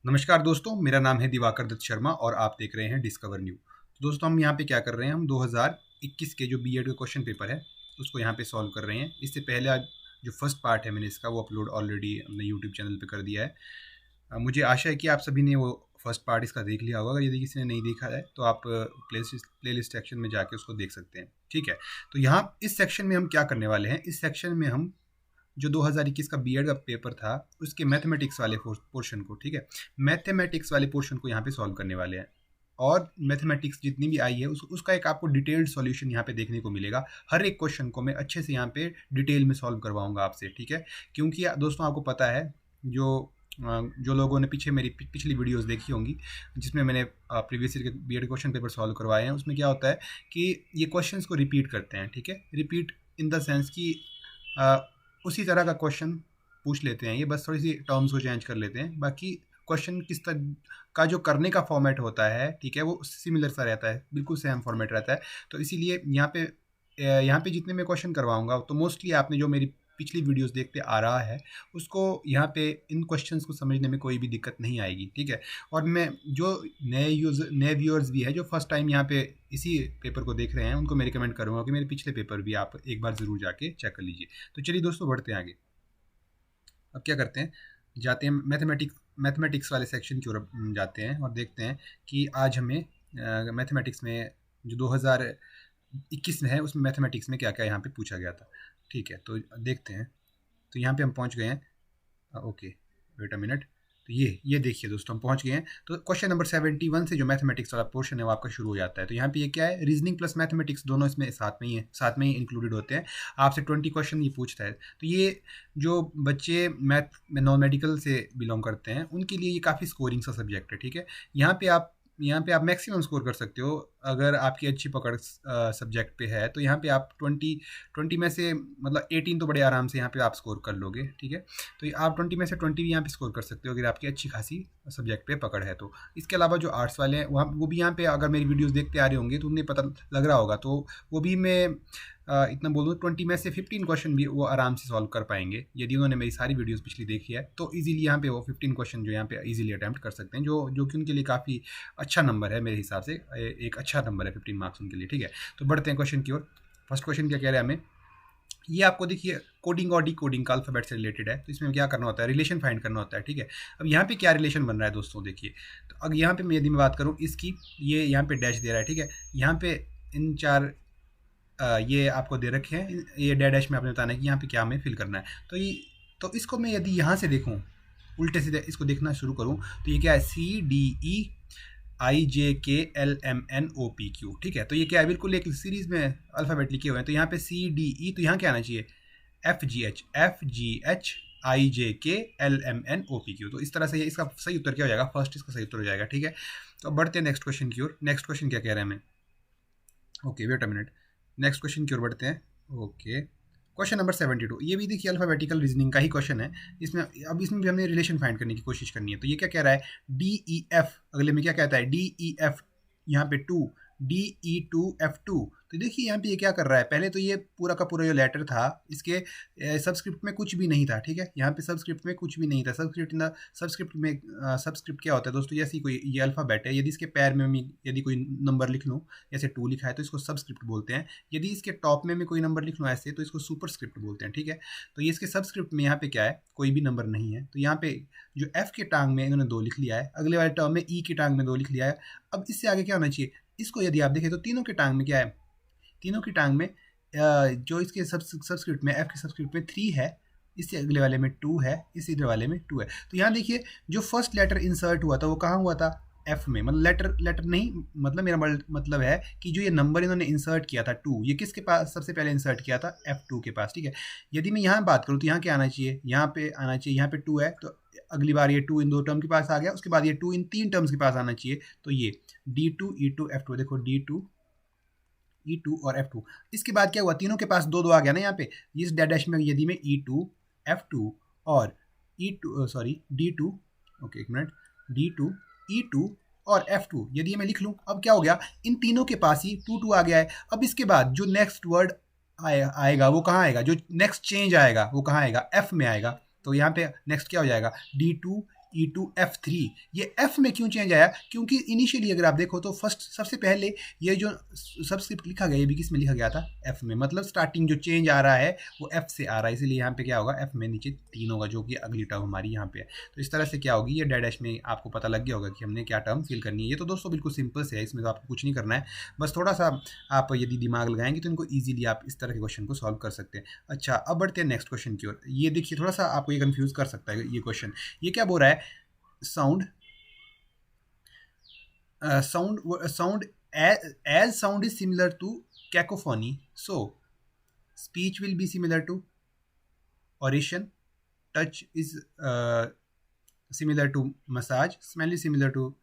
नमस्कार दोस्तों, मेरा नाम है दिवाकर दत्त शर्मा और आप देख रहे हैं डिस्कवर न्यू। तो दोस्तों हम यहाँ पे क्या कर रहे हैं, हम 2021 के जो बीएड का क्वेश्चन पेपर है उसको यहाँ पे सॉल्व कर रहे हैं। इससे पहले आज जो फर्स्ट पार्ट है मैंने इसका वो अपलोड ऑलरेडी अपने यूट्यूब चैनल पे कर दिया है। मुझे आशा है कि आप सभी ने वो फर्स्ट पार्ट इसका देख लिया होगा। अगर यदि किसी ने नहीं देखा है तो आप प्लेलिस्ट सेक्शन में जाके उसको देख सकते हैं। ठीक है, तो यहाँ इस सेक्शन में हम क्या करने वाले हैं, इस सेक्शन में हम जो 2021 का बीएड का पेपर था उसके मैथमेटिक्स वाले पोर्शन को, ठीक है, मैथमेटिक्स वाले पोर्शन को यहाँ पे सॉल्व करने वाले हैं। और मैथमेटिक्स जितनी भी आई है उसका एक आपको डिटेल्ड सॉल्यूशन यहाँ पे देखने को मिलेगा। हर एक क्वेश्चन को मैं अच्छे से यहाँ पे डिटेल में सॉल्व करवाऊंगा आपसे, ठीक है। क्योंकि दोस्तों आपको पता है, जो लोगों ने पीछे मेरी पिछली वीडियोस देखी होंगी जिसमें मैंने प्रीवियस ईयर के बीएड क्वेश्चन पेपर सॉल्व करवाए हैं, उसमें क्या होता है कि ये क्वेश्चंस को रिपीट करते हैं, ठीक है। रिपीट इन द सेंस कि उसी तरह का क्वेश्चन पूछ लेते हैं, ये बस थोड़ी सी टर्म्स को चेंज कर लेते हैं। बाकी क्वेश्चन किस तरह का जो करने का फॉर्मेट होता है, ठीक है, वो सिमिलर सा रहता है, बिल्कुल सेम फॉर्मेट रहता है। तो इसीलिए यहाँ पे जितने मैं क्वेश्चन करवाऊंगा तो मोस्टली आपने जो मेरी पिछली वीडियोस देखते आ रहा है उसको यहाँ पे इन क्वेश्चंस को समझने में कोई भी दिक्कत नहीं आएगी, ठीक है। और मैं जो नए व्यूअर्स भी है जो फर्स्ट टाइम यहाँ पे इसी पेपर को देख रहे हैं उनको मैं रिकमेंड करूँगा कि मेरे पिछले पेपर भी आप एक बार ज़रूर जाके चेक कर लीजिए। तो चलिए दोस्तों बढ़ते हैं आगे। अब क्या करते हैं, जाते हैं मैथमेटिक्स वाले सेक्शन की ओर जाते हैं और देखते हैं कि आज हमें मैथमेटिक्स में जो 2021 में है उसमें मैथमेटिक्स में क्या क्या यहाँ पे पूछा गया था। ठीक है, तो देखते हैं। तो यहाँ पे हम पहुँच गए हैं। Okay, wait a minute. तो ये देखिए दोस्तों, हम पहुँच गए हैं। तो क्वेश्चन नंबर 71 से जो मैथमेटिक्स वाला पोर्शन है वो आपका शुरू हो जाता है। तो यहाँ पे ये क्या है, रीजनिंग प्लस मैथमेटिक्स दोनों इसमें साथ में ही इंक्लूडेड होते हैं। आपसे 20 क्वेश्चन ये पूछता है। तो ये जो बच्चे मैथ में नॉन मेडिकल से बिलोंग करते हैं उनके लिए ये काफ़ी स्कोरिंग सा सब्जेक्ट है, ठीक है। यहाँ पे आप मैक्सिमम स्कोर कर सकते हो अगर आपकी अच्छी पकड़ सब्जेक्ट पे है। तो यहाँ पे आप 20 में से मतलब 18 तो बड़े आराम से यहाँ पे आप स्कोर कर लोगे, ठीक है। तो आप 20 में से 20 भी यहाँ पे स्कोर कर सकते हो अगर आपकी अच्छी खासी सब्जेक्ट पे पकड़ है तो। इसके अलावा जो आर्ट्स वाले हैं वहाँ वो भी यहाँ पे अगर मेरी वीडियोस देखते आ रहे होंगे तो उन्हें पता लग रहा होगा। तो वो भी मैं इतना बोल दूँ, 20 में से 15 क्वेश्चन भी वो आराम से सॉल्व कर पाएंगे यदि उन्होंने मेरी सारी वीडियोस पिछली देखी है। तो इजीली यहाँ पे वो 15 क्वेश्चन जो यहाँ पे इजीली अटैम्प्ट कर सकते हैं, जो कि उनके लिए काफ़ी अच्छा नंबर है। मेरे हिसाब से एक अच्छा नंबर है 15 मार्क्स उनके लिए, ठीक है। तो बढ़ते हैं क्वेश्चन की ओर। फर्स्ट क्वेश्चन क्या कह रहा है हमें, ये आपको देखिए कोडिंग और डी कोडिंग का अल्फाबेट से रिलेटेड है। तो इसमें क्या करना होता है, रिलेशन फाइंड करना होता है, ठीक है। अब यहाँ पे क्या रिलेशन बन रहा है दोस्तों, देखिए। तो अब यहाँ पे यदि मैं बात करूँ इसकी, ये यहाँ पे डैश दे रहा है, ठीक है। यहाँ पे इन चार ये आपको दे रखे हैं, ये डैश में आपने बताना है कि यहाँ पे क्या हमें फिल करना है। तो इसको मैं यदि यहाँ से देखूँ, उल्टे सीधे इसको देखना शुरू करूँ, तो ये क्या है, CDEIJKLMNOPQ, ठीक है। तो ये क्या है, बिल्कुल एक सीरीज में अल्फ़ाबेट लिखे हुए हैं। तो यहाँ पे CDE, तो यहाँ क्या आना चाहिए, FGHIJKLMNOPQ। तो इस तरह से ये इसका सही उत्तर क्या हो जाएगा, फर्स्ट इसका सही उत्तर हो जाएगा, ठीक है। तो अब बढ़ते हैं नेक्स्ट क्वेश्चन की ओर। नेक्स्ट क्वेश्चन क्या कह रहे हैं हमें, okay wait a minute, next question की ओर बढ़ते हैं। ओके, क्वेश्चन नंबर 72, ये भी देखिए अल्फाबेटिकल रीजनिंग का ही क्वेश्चन है। इसमें भी हमने रिलेशन फाइंड करने की कोशिश करनी है। तो ये क्या कह रहा है, DEF, अगले में क्या कहता है, DEF, यहाँ पे 2, DE2F2। तो देखिए यहाँ पे ये क्या कर रहा है, पहले तो ये पूरा का पूरा जो लेटर था इसके सबस्क्रिप्ट में कुछ भी नहीं था, ठीक है। यहाँ पे सबस्क्रिप्ट में कुछ भी नहीं था। सबस्क्रिप्ट क्या होता है दोस्तों, जैसे कोई ये अल्फ़ाबेट है, यदि इसके पैर में मैं यदि कोई नंबर लिख लूँ, जैसे 2 लिखा है तो इसको सबस्क्रिप्ट बोलते हैं। यदि इसके टॉप में मैं कोई नंबर लिख लूँ ऐसे तो इसको सुपरस्क्रिप्ट बोलते हैं, ठीक है। तो ये इसके सबस्क्रिप्ट में यहाँ पे क्या है, कोई भी नंबर नहीं है। तो यहाँ पे जो F के टांग में इन्होंने 2 लिख लिया है, अगले वाले टर्म में E की टांग में 2 लिख लिया है। अब इससे आगे क्या होना चाहिए, इसको यदि आप देखें तो तीनों के टांग में क्या है, तीनों की टांग में जो इसके सबस्क्रिप्ट में F के सबस्क्रिप्ट में 3 है, इससे अगले वाले में 2 है, इस अगले वाले में 2 है। तो यहाँ देखिए जो फर्स्ट लेटर इंसर्ट हुआ था वो कहाँ हुआ था, F में। मतलब लेटर नहीं, मतलब मेरा मतलब है कि जो ये नंबर इन्होंने इंसर्ट किया था 2, ये किसके पास सबसे पहले इंसर्ट किया था, F2 के पास, ठीक है। यदि मैं यहाँ बात करूँ तो यहाँ क्या आना चाहिए, यहाँ पे आना चाहिए, यहाँ पे 2 है तो अगली बार ये 2 इन 2 टर्म के पास आ गया, उसके बाद ये 2 इन 3 टर्म्स के पास आना चाहिए। तो ये D2 E2 F2, देखो D2 E2 और F2। इसके बाद क्या हुआ, तीनों के पास 2 आ गया ना यहाँ पे। इस डैश में यदि मैं E2 F2 और D2, ओके एक मिनट, D2 E2 और F2 यदि मैं लिख लूँ, अब क्या हो गया, इन तीनों के पास ही 2 आ गया है। अब इसके बाद जो नेक्स्ट वर्ड आएगा वो कहाँ आएगा, जो नेक्स्ट चेंज आएगा वो कहाँ आएगा, F में आएगा। तो यहाँ पे नेक्स्ट क्या हो जाएगा, D2 E2F3। ये F में क्यों चेंज आया? क्योंकि इनिशियली अगर आप देखो तो फर्स्ट सबसे पहले ये जो सबस्क्रिप्ट लिखा गया, ये भी किस में लिखा गया था? F में। मतलब स्टार्टिंग जो चेंज आ रहा है वो F से आ रहा है, इसीलिए यहाँ पे क्या होगा? F में नीचे 3 होगा, जो कि अगली टर्म हमारी यहाँ पे है। तो इस तरह से क्या होगी, ये डैश में आपको पता लग गया होगा कि हमने क्या टर्म फिल करनी है। ये तो दोस्तों बिल्कुल सिंपल से है, इसमें तो आपको कुछ नहीं करना है, बस थोड़ा सा आप यदि दिमाग लगाएंगे तो इनको ईजिली आप इस तरह के क्वेश्चन को सॉल्व कर सकते हैं। अच्छा, अब बढ़ते हैं नेक्स्ट क्वेश्चन की ओर। ये देखिए, थोड़ा सा आपको ये कंफ्यूज कर सकता है ये क्वेश्चन। ये क्या बोल रहा है? Sound as sound is similar to cacophony, so speech will be similar to oration, touch is similar to massage, smell is similar to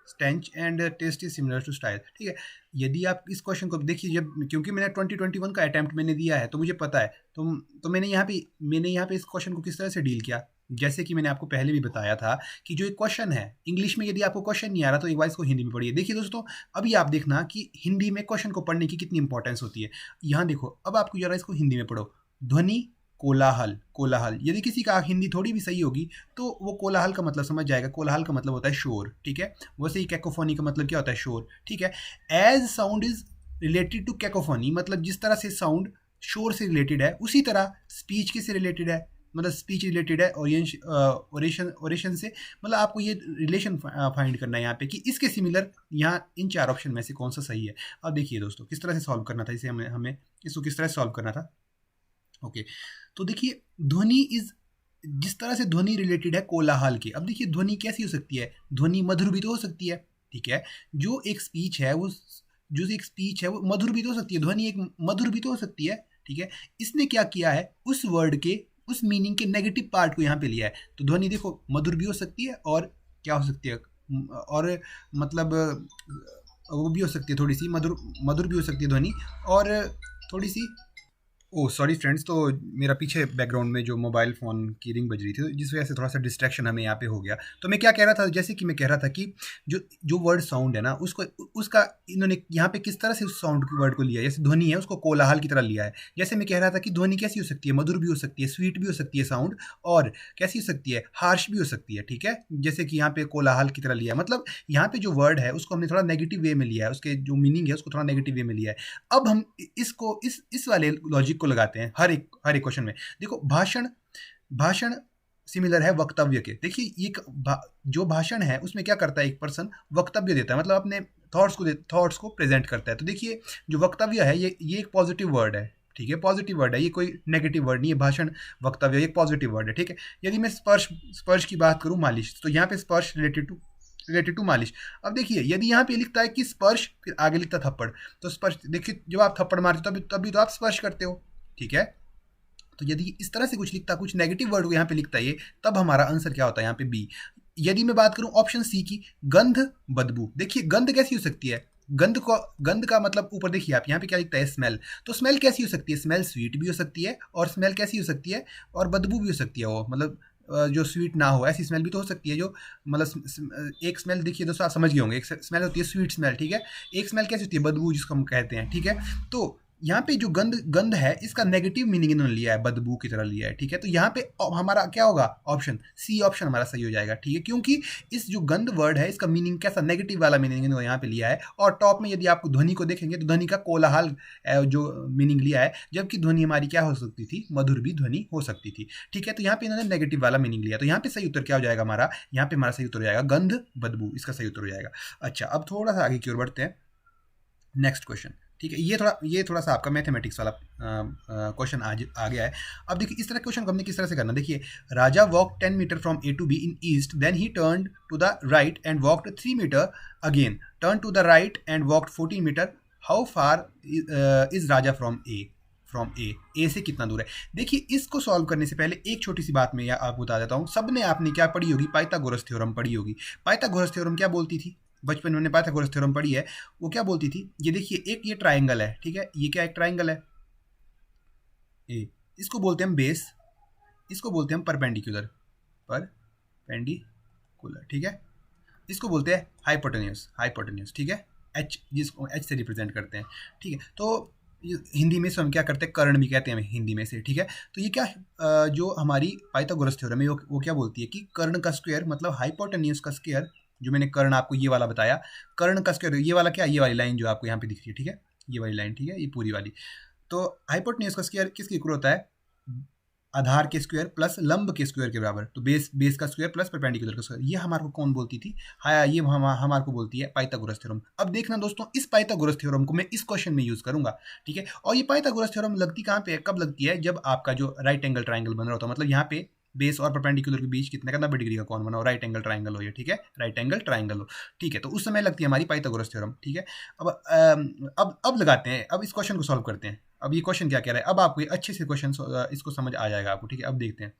stench and taste is similar to style। ठीक है, यदि आप इस क्वेश्चन को देखिए, जब क्योंकि मैंने 2021 का अटेम्प्ट मैंने दिया है तो मुझे पता है, तो मैंने यहाँ पे इस क्वेश्चन को किस तरह से डील किया। जैसे कि मैंने आपको पहले भी बताया था कि जो एक क्वेश्चन है इंग्लिश में, यदि आपको क्वेश्चन नहीं आ रहा तो एक बार इसको हिंदी में पढ़िए। देखिए दोस्तों, अभी आप देखना कि हिंदी में क्वेश्चन को पढ़ने की कितनी इंपॉर्टेंस होती है। यहाँ देखो, अब आपको जरा इसको हिंदी में पढ़ो। ध्वनि, कोलाहल। कोलाहल, यदि किसी का हिंदी थोड़ी भी सही होगी तो वो कोलाहल का मतलब समझ जाएगा। कोलाहल का मतलब होता है शोर, ठीक है। वैसे ही कैकोफोनी का मतलब क्या होता है? शोर, ठीक है। As sound is related to cacophony, मतलब जिस तरह से साउंड शोर से रिलेटेड है, उसी तरह स्पीच किससे रिलेटेड है? मतलब स्पीच रिलेटेड है ओरेशन से। मतलब आपको ये रिलेशन फाइंड करना है यहाँ पे कि इसके सिमिलर यहाँ इन 4 ऑप्शन में से कौन सा सही है। अब देखिए दोस्तों, किस तरह से सॉल्व करना था इसे, हमें इसको किस तरह से सॉल्व करना था। ओके, तो देखिए, ध्वनि इज, जिस तरह से ध्वनि रिलेटेड है कोलाहल के। अब देखिए, ध्वनि कैसी हो सकती है? ध्वनि मधुर भी तो हो सकती है, ठीक है। जो एक स्पीच है वो मधुर भी तो हो सकती है। ध्वनि एक मधुर भी तो हो सकती है, ठीक है। इसने क्या किया है? उस वर्ड के, उस मीनिंग के नेगेटिव पार्ट को यहाँ पे लिया है। तो ध्वनि देखो मधुर भी हो सकती है और क्या हो सकती है, और मतलब वो भी हो सकती है, थोड़ी सी मधुर भी हो सकती है ध्वनि, और थोड़ी सी, ओह सॉरी फ्रेंड्स, तो मेरा पीछे बैकग्राउंड में जो मोबाइल फ़ोन की रिंग बज रही थी, जिस वजह से थोड़ा सा डिस्ट्रैक्शन हमें यहाँ पे हो गया। तो मैं क्या कह रहा था, जैसे कि मैं कह रहा था कि जो वर्ड साउंड है ना, उसका इन्होंने यहाँ पे किस तरह से उस साउंड की वर्ड को लिया है। जैसे ध्वनि है, उसको कोलाहल की तरह लिया है। जैसे मैं कह रहा था कि ध्वनि कैसी हो सकती है? मधुर भी हो सकती है, स्वीट भी हो सकती है साउंड, और कैसी हो सकती है? हार्श भी हो सकती है, ठीक है। जैसे कि यहाँ पे कोलाहल की तरह लिया है, मतलब यहाँ पे जो वर्ड है उसको हमने थोड़ा नेगेटिव वे में लिया है, उसके जो मीनिंग है उसको थोड़ा नेगेटिव वे में लिया है। अब हम इसको इस वाले लॉजिक को लगाते हैं हर एक क्वेश्चन में। देखो, भाषण सिमिलर है वक्तव्य के। देखिए, ये जो भाषण है उसमें क्या करता है? एक पर्सन वक्तव्य देता है, मतलब अपने थॉट्स को प्रेजेंट करता है। तो देखिए, जो वक्तव्य है ये एक पॉजिटिव वर्ड है, ठीक है। पॉजिटिव वर्ड है, ये कोई नेगेटिव वर्ड नहीं है। भाषण, वक्तव्य, एक पॉजिटिव वर्ड है, ठीक है। यदि मैं स्पर्श की बात करूं, मालिश, तो यहाँ पे स्पर्श रिलेटेड टू मालिश। अब देखिए, यदि यहाँ पे लिखता है कि स्पर्श, फिर आगे लिखता थप्पड़, तो स्पर्श, देखिए जब आप थप्पड़ मारते हो तभी तो आप स्पर्श करते हो, ठीक है। तो यदि इस तरह से कुछ लिखता, कुछ नेगेटिव वर्ड को यहाँ पे लिखता है, तब हमारा आंसर क्या होता है? यहाँ पे बी। यदि मैं बात करूं ऑप्शन सी की, गंध, बदबू। देखिए, गंध कैसी हो सकती है? गंध का मतलब, ऊपर देखिए आप, यहाँ पे क्या लिखता है? स्मेल। तो स्मेल कैसी हो सकती है? स्मेल स्वीट भी हो सकती है, और स्मेल कैसी हो सकती है? और बदबू भी हो सकती है, वो मतलब जो स्वीट ना हो, ऐसी स्मेल भी तो हो सकती है। जो मतलब एक स्मेल, देखिए दोस्तों आप समझ गए होंगे, एक स्मेल होती है स्वीट स्मेल, ठीक है। एक स्मेल कैसी होती है? बदबू, जिसको हम कहते हैं, ठीक है। तो यहाँ पे जो गंध है, इसका नेगेटिव मीनिंग इन्होंने लिया है, बदबू की तरह लिया है, ठीक है। तो यहाँ पे हमारा क्या होगा? ऑप्शन सी, ऑप्शन हमारा सही हो जाएगा, ठीक है। क्योंकि इस जो गंध वर्ड है, इसका मीनिंग कैसा? नेगेटिव वाला मीनिंग इन्होंने यहाँ पे लिया है। और टॉप में यदि आपको ध्वनि को देखेंगे तो ध्वनि का कोलाहल जो मीनिंग लिया है, जबकि ध्वनि हमारी क्या हो सकती थी? मधुर भी ध्वनि हो सकती थी, ठीक है। तो यहाँ पे इन्होंने नेगेटिव वाला मीनिंग लिया, तो यहाँ पे सही उत्तर क्या हो जाएगा हमारा? यहाँ पे हमारा सही उत्तर हो जाएगा गंध, बदबू, इसका सही उत्तर हो जाएगा। अच्छा, अब थोड़ा सा आगे की ओर बढ़ते हैं, नेक्स्ट क्वेश्चन, ठीक है। ये थोड़ा सा आपका मैथमेटिक्स वाला क्वेश्चन आ गया है। अब देखिए, इस तरह क्वेश्चन को हमने किस तरह से करना। देखिए, Raja walk 10 metre from A to B in east, then he turn to the right and walked 3 metre again, turn to the right and walked 14 metre, how far is Raja from A से कितना दूर है? देखिए, इसको सॉल्व करने से पहले एक छोटी सी बात मैं आपको बता देता हूँ। सबने आपने क्या पढ़ी होगी? पाइथागोरस थ्योरम पढ़ी होगी। पाइथागोरस थ्योरम क्या बोलती थी? बचपन में पाइथागोरस थ्योरम पढ़ी है। वो क्या बोलती थी? ये देखिए, एक ये ट्राइंगल है, ठीक है। ये क्या एक ट्राइंगल है? ए, इसको बोलते हैं हम बेस, इसको बोलते हैं हम परपेंडिकुलर, ठीक है। इसको बोलते हैं हाइपोटेन्यूस, ठीक है। एच, जिसको एच से रिप्रेजेंट करते हैं, ठीक है। तो हिंदी में इसको हम क्या करते हैं, कर्ण भी कहते हैं हिंदी में से, ठीक है। तो ये क्या जो हमारी पाइथागोरस थ्योरम है वो क्या बोलती है कि कर्ण का स्क्वायर मतलब हाइपोटेन्यूज का स्क्वायर, जो मैंने कर्ण आपको ये वाला बताया, कर्ण का स्क्वायर ये वाला क्या, ये वाली लाइन जो आपको यहाँ पे दिख रही है, ठीक है, ये वाली लाइन, ठीक है, ये पूरी वाली। तो हाइपोटेन्यूज का स्क्वायर किसके इक्वल होता है, आधार के स्क्वायर प्लस लंब के स्क्वायर के बराबर। तो बेस का स्क्वायर प्लस परपेंडिकुलर का स्क्वायर, ये हमारे को कौन बोलती थी, हाँ ये हमारे को बोलती है पाइथागोरस थ्योरम। अब देखना दोस्तों, इस पाइथागोरस थ्योरम को मैं इस क्वेश्चन में यूज करूंगा, ठीक है। और ये पाइथागोरस थ्योरम लगती कहाँ पे है, कब लगती है, जब आपका जो राइट एंगल ट्राइंगल बन रहा होता है, मतलब यहाँ पे बेस और परपेंडिकुलर के बीच कितने का 90 डिग्री का कौन बना हो, राइट एंगल ट्राइंगल हो ये, ठीक है, राइट एंगल ट्राइंगल हो, ठीक है। तो उस समय लगती है हमारी पाइथागोरस थ्योरम, ठीक है। अब लगाते हैं, अब इस क्वेश्चन को सॉल्व करते हैं। अब ये क्वेश्चन क्या कह रहा है, अब आपको अच्छे से क्वेश्चन इसको समझ आ जाएगा आपको, ठीक है। अब देखते हैं,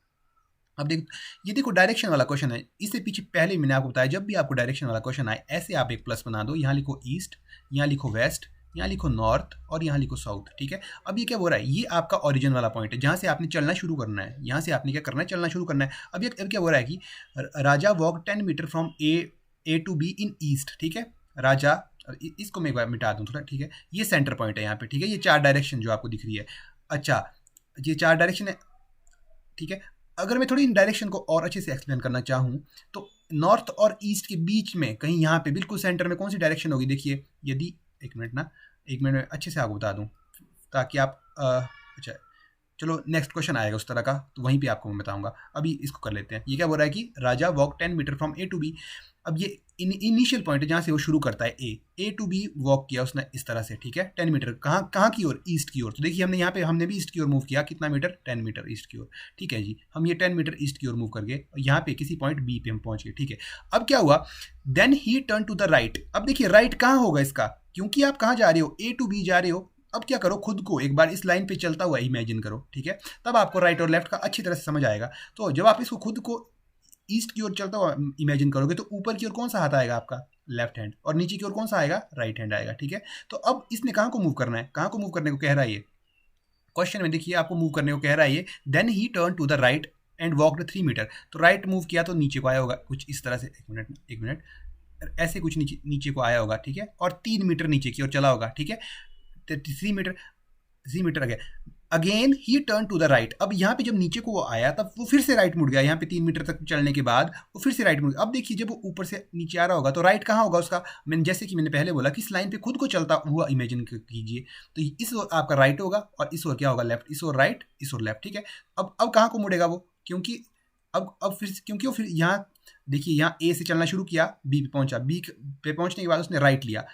अब ये देखो डायरेक्शन वाला क्वेश्चन है। इससे पीछे पहले मैंने आपको बताया, जब भी आपको डायरेक्शन वाला क्वेश्चन आए, ऐसे आप एक प्लस बना दो, यहाँ लिखो ईस्ट, यहाँ लिखो वेस्ट, यहाँ लिखो नॉर्थ और यहाँ लिखो साउथ, ठीक है। अब ये क्या हो रहा है, ये आपका ओरिजिन वाला पॉइंट है जहाँ से आपने चलना शुरू करना है, यहाँ से आपने क्या करना है, चलना शुरू करना है। अब क्या हो रहा है कि Raja walk 10 metre from A to B in east, ठीक है। राजा, इसको मैं एक बार मिटा दूँ थोड़ा, ठीक है, ये सेंटर पॉइंट है यहाँ पे, ठीक है। ये 4 डायरेक्शन जो आपको दिख रही है, अच्छा ये 4 डायरेक्शन है, ठीक है। अगर मैं थोड़ी इन डायरेक्शन को और अच्छे से एक्सप्लेन करना चाहूँ तो नॉर्थ और ईस्ट के बीच में कहीं यहाँ पे बिल्कुल सेंटर में कौन सी डायरेक्शन होगी, देखिए, यदि एक मिनट अच्छे से आपको बता दूँ ताकि आप अच्छा चलो नेक्स्ट क्वेश्चन आएगा उस तरह का, तो वहीं पे आपको मैं बताऊंगा। अभी इसको कर लेते हैं। ये क्या बोल रहा है कि Raja walk 10 metre from A to B. अब ये इनिशियल पॉइंट है जहाँ से वो शुरू करता है, ए टू बी वॉक किया उसने इस तरह से, ठीक है, 10 मीटर कहाँ की ओर, ईस्ट की ओर। तो देखिए हमने यहाँ पे हमने भी ईस्ट की ओर मूव किया, कितना मीटर, 10 मीटर ईस्ट की ओर, ठीक है जी। हम ये 10 मीटर ईस्ट की ओर मूव करके यहाँ पे किसी पॉइंट बी पे हम पहुंच गए, ठीक है। अब क्या हुआ, then he turn to the right. अब देखिए राइट कहाँ होगा इसका, क्योंकि आप कहाँ जा रहे हो, ए टू बी जा रहे हो। अब क्या करो, खुद को एक बार इस लाइन पे चलता हुआ इमेजिन करो, ठीक है, तब आपको राइट और लेफ्ट का अच्छी तरह से समझ आएगा। तो जब आप इसको खुद को ईस्ट की ओर चलता हुआ इमेजिन करोगे तो ऊपर की ओर कौन सा हाथ आएगा आपका, लेफ्ट हैंड, और नीचे की ओर कौन सा आएगा, राइट हैंड आएगा, ठीक है। तो अब इसने कहाँ को मूव करना है, कहाँ को मूव करने को कह रहा है ये क्वेश्चन में, देखिए आपको मूव करने को कह रहा है ये, then he turn to the right and walked 3 metre. तो राइट मूव किया तो नीचे को आया होगा कुछ इस तरह से, एक मिनट ऐसे कुछ नीचे को आया होगा, ठीक है, और 3 मीटर नीचे की ओर चला होगा, ठीक है। 3 मीटर आ गया, again he turn to the right. अब यहाँ पे जब नीचे को वो आया तब वो फिर से राइट मुड़ गया, यहाँ पे 3 मीटर तक चलने के बाद वो फिर से राइट मुड़ गया। अब देखिए जब वो ऊपर से नीचे आ रहा होगा तो राइट कहाँ होगा उसका, जैसे कि मैंने पहले बोला कि इस लाइन पे खुद को चलता हुआ इमेजिन कीजिए, तो इस ओर आपका राइट होगा और इस ओर क्या होगा, लेफ्ट, इस ओर राइट, इस ओर लेफ्ट, ठीक है। अब कहाँ को मुड़ेगा वो, क्योंकि अब फिर क्योंकि वो फिर यहाँ देखिए यहाँ ए से चलना शुरू किया, बी पे पहुंचा, बी पे पहुंचने के बाद उसने राइट लिया,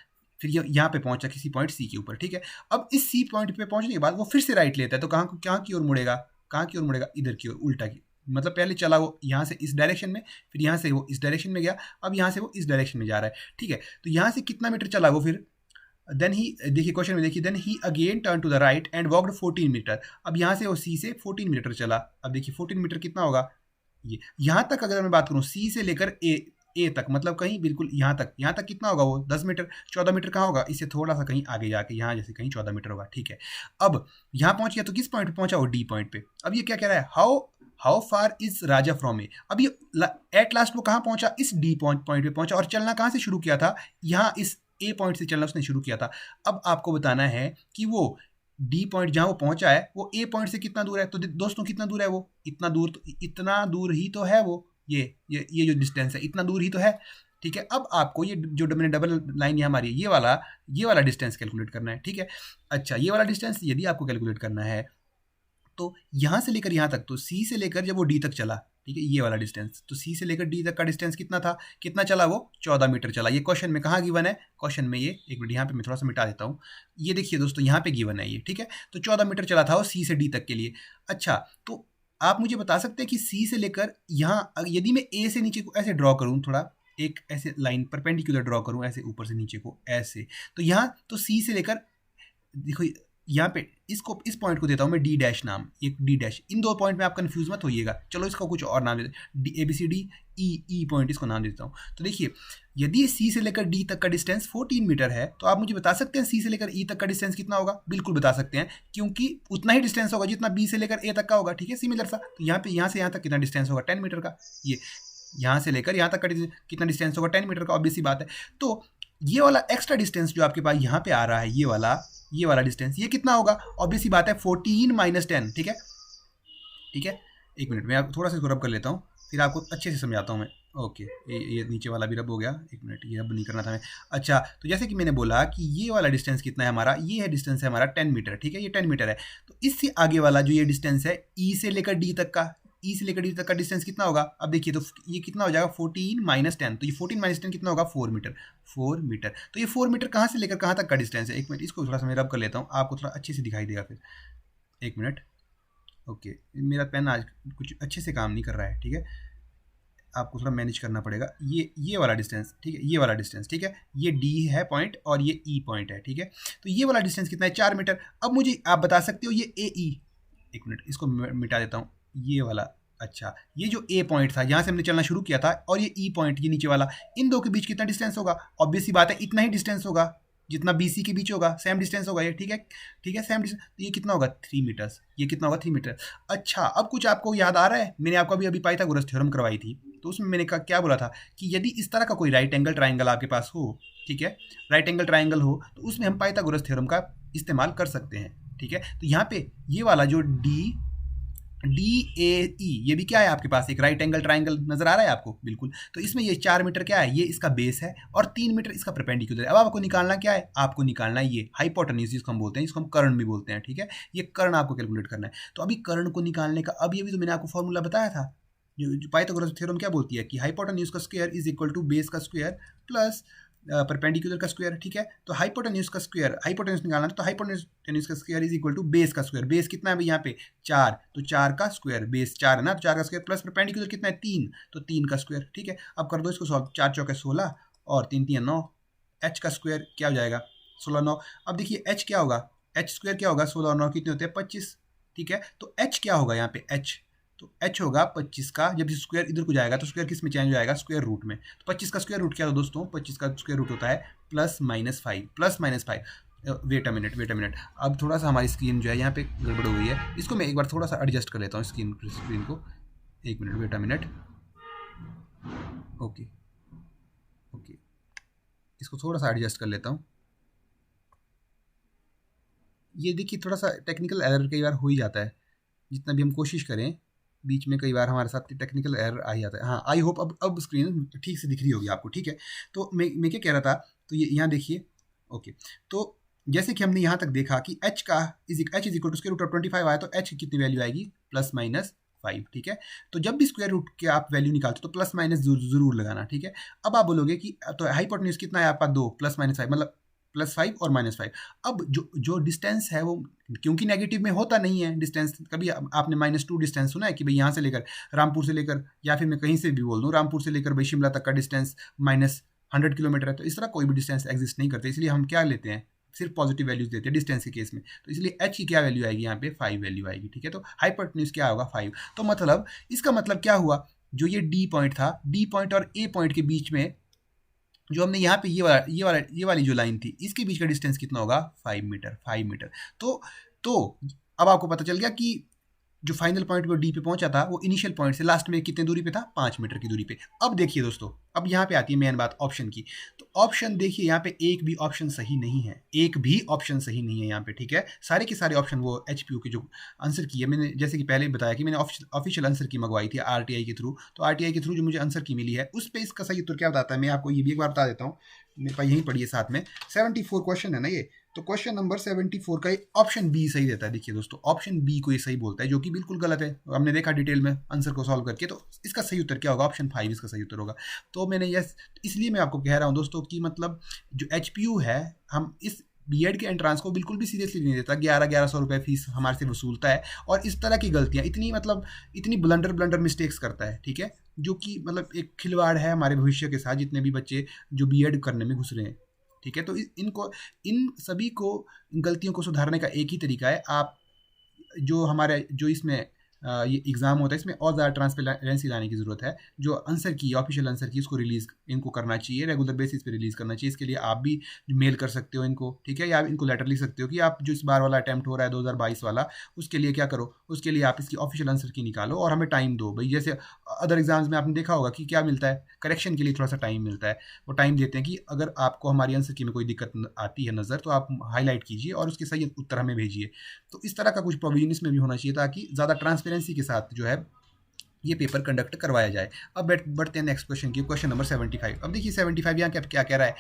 फिर ये यहाँ पे पहुंचा किसी पॉइंट सी के ऊपर, ठीक है। अब इस सी पॉइंट पे पहुंचने के बाद वो फिर से राइट लेता है, तो कहाँ की ओर मुड़ेगा, कहाँ की ओर मुड़ेगा, इधर की ओर, उल्टा की, मतलब पहले चला वो यहाँ से इस डायरेक्शन में, फिर यहाँ से वो इस डायरेक्शन में गया, अब यहाँ से वो इस डायरेक्शन में जा रहा है, ठीक है। तो यहाँ से कितना मीटर चला वो फिर, देन ही देखिए क्वेश्चन में देखिए, then he again turn to the right and walked 14 metre. अब यहाँ से वो सी से 14 मीटर चला। अब देखिए 14 मीटर कितना होगा, ये यहाँ तक अगर मैं बात करूँ सी से लेकर ए तक, मतलब कहीं बिल्कुल यहाँ तक कितना होगा वो, 10 मीटर, 14 मीटर कहाँ होगा, इससे थोड़ा सा कहीं आगे जाके यहाँ जैसे कहीं 14 मीटर होगा, ठीक है। अब यहाँ पहुंच गया तो किस पॉइंट पे पहुंचा वो, डी पॉइंट पे। अब ये क्या कह रहा है, how far is Raja from A. अब ये एट लास्ट वो कहाँ पहुंचा, इस डी पॉइंट पे पहुंचा, और चलना कहाँ से शुरू किया था, यहाँ इस ए पॉइंट से चलना उसने शुरू किया था। अब आपको बताना है कि वो डी पॉइंट जहाँ वो पहुंचा है वो ए पॉइंट से कितना दूर है। तो दोस्तों कितना दूर है वो, इतना दूर ही तो है वो, ये जो डिस्टेंस है इतना दूर ही तो है, ठीक है। अब आपको ये जो मैंने डबल लाइन यहाँ हमारी ये वाला डिस्टेंस कैलकुलेट करना है, ठीक है। अच्छा ये वाला डिस्टेंस यदि आपको कैलकुलेट करना है तो यहाँ से लेकर यहाँ तक, तो सी से लेकर जब वो डी तक चला, ठीक है, ये वाला डिस्टेंस, तो सी से लेकर डी तक का डिस्टेंस कितना था, कितना चला वो, 14 मीटर चला। ये क्वेश्चन में कहाँ गिवन है, क्वेश्चन में ये एक मिनट यहाँ पे मैं थोड़ा सा मिटा देता हूँ, ये देखिए दोस्तों यहाँ पे गिवन है ये, ठीक है। तो 14 मीटर चला था वो सी से डी तक के लिए। अच्छा तो आप मुझे बता सकते हैं कि सी से लेकर यहाँ, यदि मैं ए से नीचे को ऐसे ड्रॉ करूँ, थोड़ा एक ऐसे लाइन परपेंडिकुलर ड्रॉ करूँ ऐसे ऊपर से नीचे को ऐसे, तो यहाँ तो सी से लेकर देखो यहाँ पे इस पॉइंट को देता हूँ मैं डी डैश नाम, एक डी डैश, इन दो पॉइंट में आप कंफ्यूज मत होइएगा, चलो इसका कुछ और नाम देते, ABCD ई पॉइंट इसको नाम देता हूँ। तो देखिए यदि सी से लेकर डी तक का डिस्टेंस 14 मीटर है तो आप मुझे बता सकते हैं सी से लेकर ई तक का डिस्टेंस कितना होगा, बिल्कुल बता सकते हैं, क्योंकि उतना ही डिस्टेंस होगा जितना बी से लेकर ए तक का होगा, ठीक है, सिमिलर सा। तो यहाँ से यहाँ तक कितना डिस्टेंस होगा, 10 मीटर का। ये यहाँ से लेकर यहाँ तक का कितना डिस्टेंस होगा, 10 मीटर का, ऑब्वियस सी बात है। तो ये वाला एक्स्ट्रा डिस्टेंस जो आपके पास यहाँ पे आ रहा है, ये वाला ये वाला डिस्टेंस, ये कितना होगा? ऑब्वियसली बात है 14 माइनस 10, ठीक है, ठीक है। एक मिनट मैं आप थोड़ा सा इसको रब कर लेता हूँ, फिर आपको अच्छे से समझाता हूँ मैं। ओके, ये नीचे वाला भी रब हो गया, एक मिनट, ये रब नहीं करना था मैं। अच्छा, तो जैसे कि मैंने बोला कि ये वाला डिस्टेंस कितना है हमारा, ये है डिस्टेंस है हमारा 10 मीटर, ठीक है, ये 10 मीटर है। तो इससे आगे वाला जो ये डिस्टेंस है ई से लेकर डी तक का, ई से लेकर डी तक का डिस्टेंस कितना होगा? अब देखिए, तो ये कितना हो जाएगा 14 माइनस 10, तो ये 14 माइनस 10 कितना होगा? 4 मीटर, 4 मीटर। तो ये 4 मीटर कहाँ से लेकर कहाँ तक का डिस्टेंस है? एक मिनट, इसको थोड़ा सा मैं रब कर लेता हूँ, आपको थोड़ा अच्छे से दिखाई देगा फिर। एक मिनट, ओके, मेरा पेन आज कुछ अच्छे से काम नहीं कर रहा है, ठीक है, आपको थोड़ा मैनेज करना पड़ेगा। ये वाला डिस्टेंस, ठीक है, ये वाला डिस्टेंस, ठीक है, ये डी है पॉइंट और ये ई पॉइंट है, ठीक है। तो ये वाला डिस्टेंस कितना है? 4 मीटर। अब मुझे आप बता सकते हो ये ए ई, एक मिनट इसको मिटा देता हूँ, ये वाला, अच्छा, ये जो ए पॉइंट था जहाँ से हमने चलना शुरू किया था, और ये ई पॉइंट, ये नीचे वाला, इन दो के बीच कितना डिस्टेंस होगा? ऑब्वियस सी बात है इतना ही डिस्टेंस होगा जितना बी सी के बीच होगा, सेम डिस्टेंस होगा ये, ठीक है, ठीक है, सेम डिस्टेंस। तो ये कितना होगा? 3 मीटर्स। ये कितना होगा? 3 मीटर। अच्छा, अब कुछ आपको याद आ रहा है? मैंने आपको अभी पाइथागोरस थ्योरम करवाई थी, तो उसमें मैंने क्या बोला था कि यदि इस तरह का कोई राइट एंगल ट्राइंगल आपके पास हो, ठीक है, राइट एंगल ट्राइंगल हो, तो उसमें हम पाइथागोरस थ्योरम का इस्तेमाल कर सकते हैं, ठीक है। तो यहाँ पे ये वाला जो DAE, ये भी क्या है आपके पास? एक राइट एंगल ट्राइंगल नजर आ रहा है आपको? बिल्कुल। तो इसमें ये 4 मीटर क्या है? ये इसका बेस है, और 3 मीटर इसका परपेंडिकुलर है। अब आपको निकालना क्या है? आपको निकालना है ये हाइपोटेन्यूज, जिसको हम बोलते हैं, जिसको हम कर्ण भी बोलते हैं, ठीक है, ये कर्ण आपको कैलकुलेट करना है। तो अभी कर्ण को निकालने का, अब ये भी तो मैंने आपको फॉर्मूला बताया था, जो पाइथागोरस थ्योरम क्या बोलती है कि हाइपोटेन्यूज का square is equal to base का स्क्वायर प्लस परपेंडिकुलर का स्क्वायर, ठीक है। तो हाइपोटेन्यूज का स्क्वायर, हाइपोटेन्यूज निकालना है, तो हाइपोटेन्यूज का square is equal to base का स्क्वायर। बेस कितना है भाई यहाँ पे? 4, तो 4 का स्क्वायर, बेस 4 है ना, तो 4 का स्क्वायर प्लस परपेंडिकुलर कितना है? 3, तो 3 का स्क्वायर, ठीक है। अब कर दो इसको सॉल्व, 4 चौके 16 और 3 3 9, एच का स्क्वायर क्या हो जाएगा? 16 9। अब देखिए एच क्या होगा? एच स्क्वायर क्या होगा? 16 और 9 कितने होते हैं? 25, ठीक है। तो एच क्या होगा यहाँ पे? एच, तो एच होगा 25 का, जब स्क्वायर इधर को जाएगा तो स्क्वायर किस में चेंज हो जाएगा? स्क्वायर रूट में। तो 25 का स्क्वायर रूट क्या था दोस्तों? 25 का स्क्वायर रूट होता है plus minus 5, plus minus 5। Wait a minute, अब थोड़ा सा हमारी स्क्रीन जो है यहाँ पे गड़बड़ हो गई है, इसको मैं एक बार थोड़ा सा एडजस्ट कर लेता हूँ स्क्रीन को। एक मिनट, wait a minute, okay okay, इसको थोड़ा सा एडजस्ट कर लेता हूँ। ये देखिए, थोड़ा सा टेक्निकल एरर कई बार हो ही जाता है, जितना भी हम कोशिश करें, बीच में कई बार हमारे साथ टेक्निकल एरर आ ही जाता है। हाँ, आई होप अब स्क्रीन ठीक से दिख रही होगी आपको, ठीक है। तो मैं क्या कह रहा था, तो ये यहाँ देखिए, ओके। तो जैसे कि हमने यहाँ तक देखा कि h is equal to square root of 25 आया, तो h की कितनी वैल्यू आएगी? प्लस माइनस 5, ठीक है। तो जब भी स्क्वायर रूट के आप वैल्यू निकालते हो तो प्लस माइनस जरूर लगाना, ठीक है। अब आप बोलोगे कि तो हाइपोटेन्यूज कितना है आपका? 2 प्लस माइनस 5, मतलब +5 और -5। अब जो डिस्टेंस है वो क्योंकि नेगेटिव में होता नहीं है डिस्टेंस, कभी आपने -2 डिस्टेंस सुना है कि भाई यहाँ से लेकर रामपुर से लेकर, या फिर मैं कहीं से भी बोल दूँ, रामपुर से लेकर भाई शिमला तक का डिस्टेंस -100 किलोमीटर है। तो इस तरह कोई भी डिस्टेंस एग्जिस्ट नहीं करते, इसलिए हम क्या लेते हैं? सिर्फ पॉजिटिव वैल्यूज देते हैं डिस्टेंस के केस में। तो इसलिए h की क्या वैल्यू आएगी यहाँ पे? 5 वैल्यू आएगी, ठीक है। तो हाइपोटेन्यूज क्या होगा? 5। तो मतलब इसका मतलब क्या हुआ? जो ये डी पॉइंट था, डी पॉइंट और ए पॉइंट के बीच में जो हमने यहाँ पे ये वाली जो लाइन थी, इसके बीच का डिस्टेंस कितना होगा? 5 मीटर, 5 मीटर। तो अब आपको पता चल गया कि जो फाइनल पॉइंट पे डी पे पहुंचा था, वो इनिशियल पॉइंट से लास्ट में कितने दूरी पे था? 5 मीटर की दूरी पे। अब देखिए दोस्तों, अब यहाँ पे आती है मेन बात ऑप्शन की। तो ऑप्शन देखिए, यहाँ पे एक भी ऑप्शन सही नहीं है, एक भी ऑप्शन सही नहीं है यहाँ पे, ठीक है। सारे के सारे ऑप्शन वो एचपीयू के जो आंसर की है, मैंने जैसे कि पहले बताया कि मैंने ऑफिशियल आंसर की मंगवाई थी आरटीआई के थ्रू। तो आरटीआई के थ्रू जो मुझे आंसर की मिली है, उस पर इसका सही उत्तर क्या बताता है, मैं आपको ये भी एक बार बता देता हूँ। मेरे पास यहीं पढ़ी है साथ में, 74 क्वेश्चन है ना ये, तो क्वेश्चन नंबर 74 का ऑप्शन बी सही देता है। देखिए दोस्तों, ऑप्शन बी को ये सही बोलता है, जो कि बिल्कुल गलत है। हमने देखा डिटेल में आंसर को सॉल्व करके, तो इसका सही उत्तर क्या होगा? ऑप्शन 5 इसका सही उत्तर होगा। तो मैंने इसलिए मैं आपको कह रहा हूँ दोस्तों कि मतलब जो एचपीयू है, हम इस बीएड के एंट्रांस को बिल्कुल भी सीरियसली नहीं लेता। 1100 रुपये फीस हमारे से वसूलता है, और इस तरह की गलतियाँ इतनी ब्लंडर मिस्टेक्स करता है, ठीक है, जो कि मतलब एक खिलवाड़ है हमारे भविष्य के साथ, जितने भी बच्चे जो बीएड करने में घुस रहे हैं, ठीक है। तो इन सभी को, इन गलतियों को सुधारने का एक ही तरीका है, आप जो इसमें ये एग्ज़ाम होता है, इसमें और ज़्यादा ट्रांसपेरेंसी लाने की ज़रूरत है। जो आंसर की ऑफिशियल आंसर की उसको रिलीज़ इनको करना चाहिए, रेगुलर बेसिस पे रिलीज़ करना चाहिए। इसके लिए आप भी मेल कर सकते हो इनको, ठीक है, या आप इनको लेटर लिख सकते हो कि आप जो इस बार वाला अटैम्प्ट हो रहा है 2022 वाला, उसके लिए क्या करो, उसके लिए आप इसकी ऑफिशियल आंसर की निकालो और हमें टाइम दो भाई। जैसे अदर एग्जाम्स में आपने देखा होगा कि क्या मिलता है, करेक्शन के लिए थोड़ा सा टाइम मिलता है। वो टाइम देते हैं कि अगर आपको हमारी आंसर की में कोई दिक्कत आती है नज़र, तो आप हाईलाइट कीजिए और उसके सही उत्तर हमें भेजिए। तो इस तरह का कुछ प्रोविजन इसमें भी होना चाहिए ताकि ज़्यादा ट्रांसपेरेंसी के साथ जो है ये पेपर कंडक्ट करवाया जाए। अब बढ़ते हैं नेक्स्ट क्वेश्चन की, क्वेश्चन नंबर 75। अब देखिए 75 यहाँ क्या कह रहा है।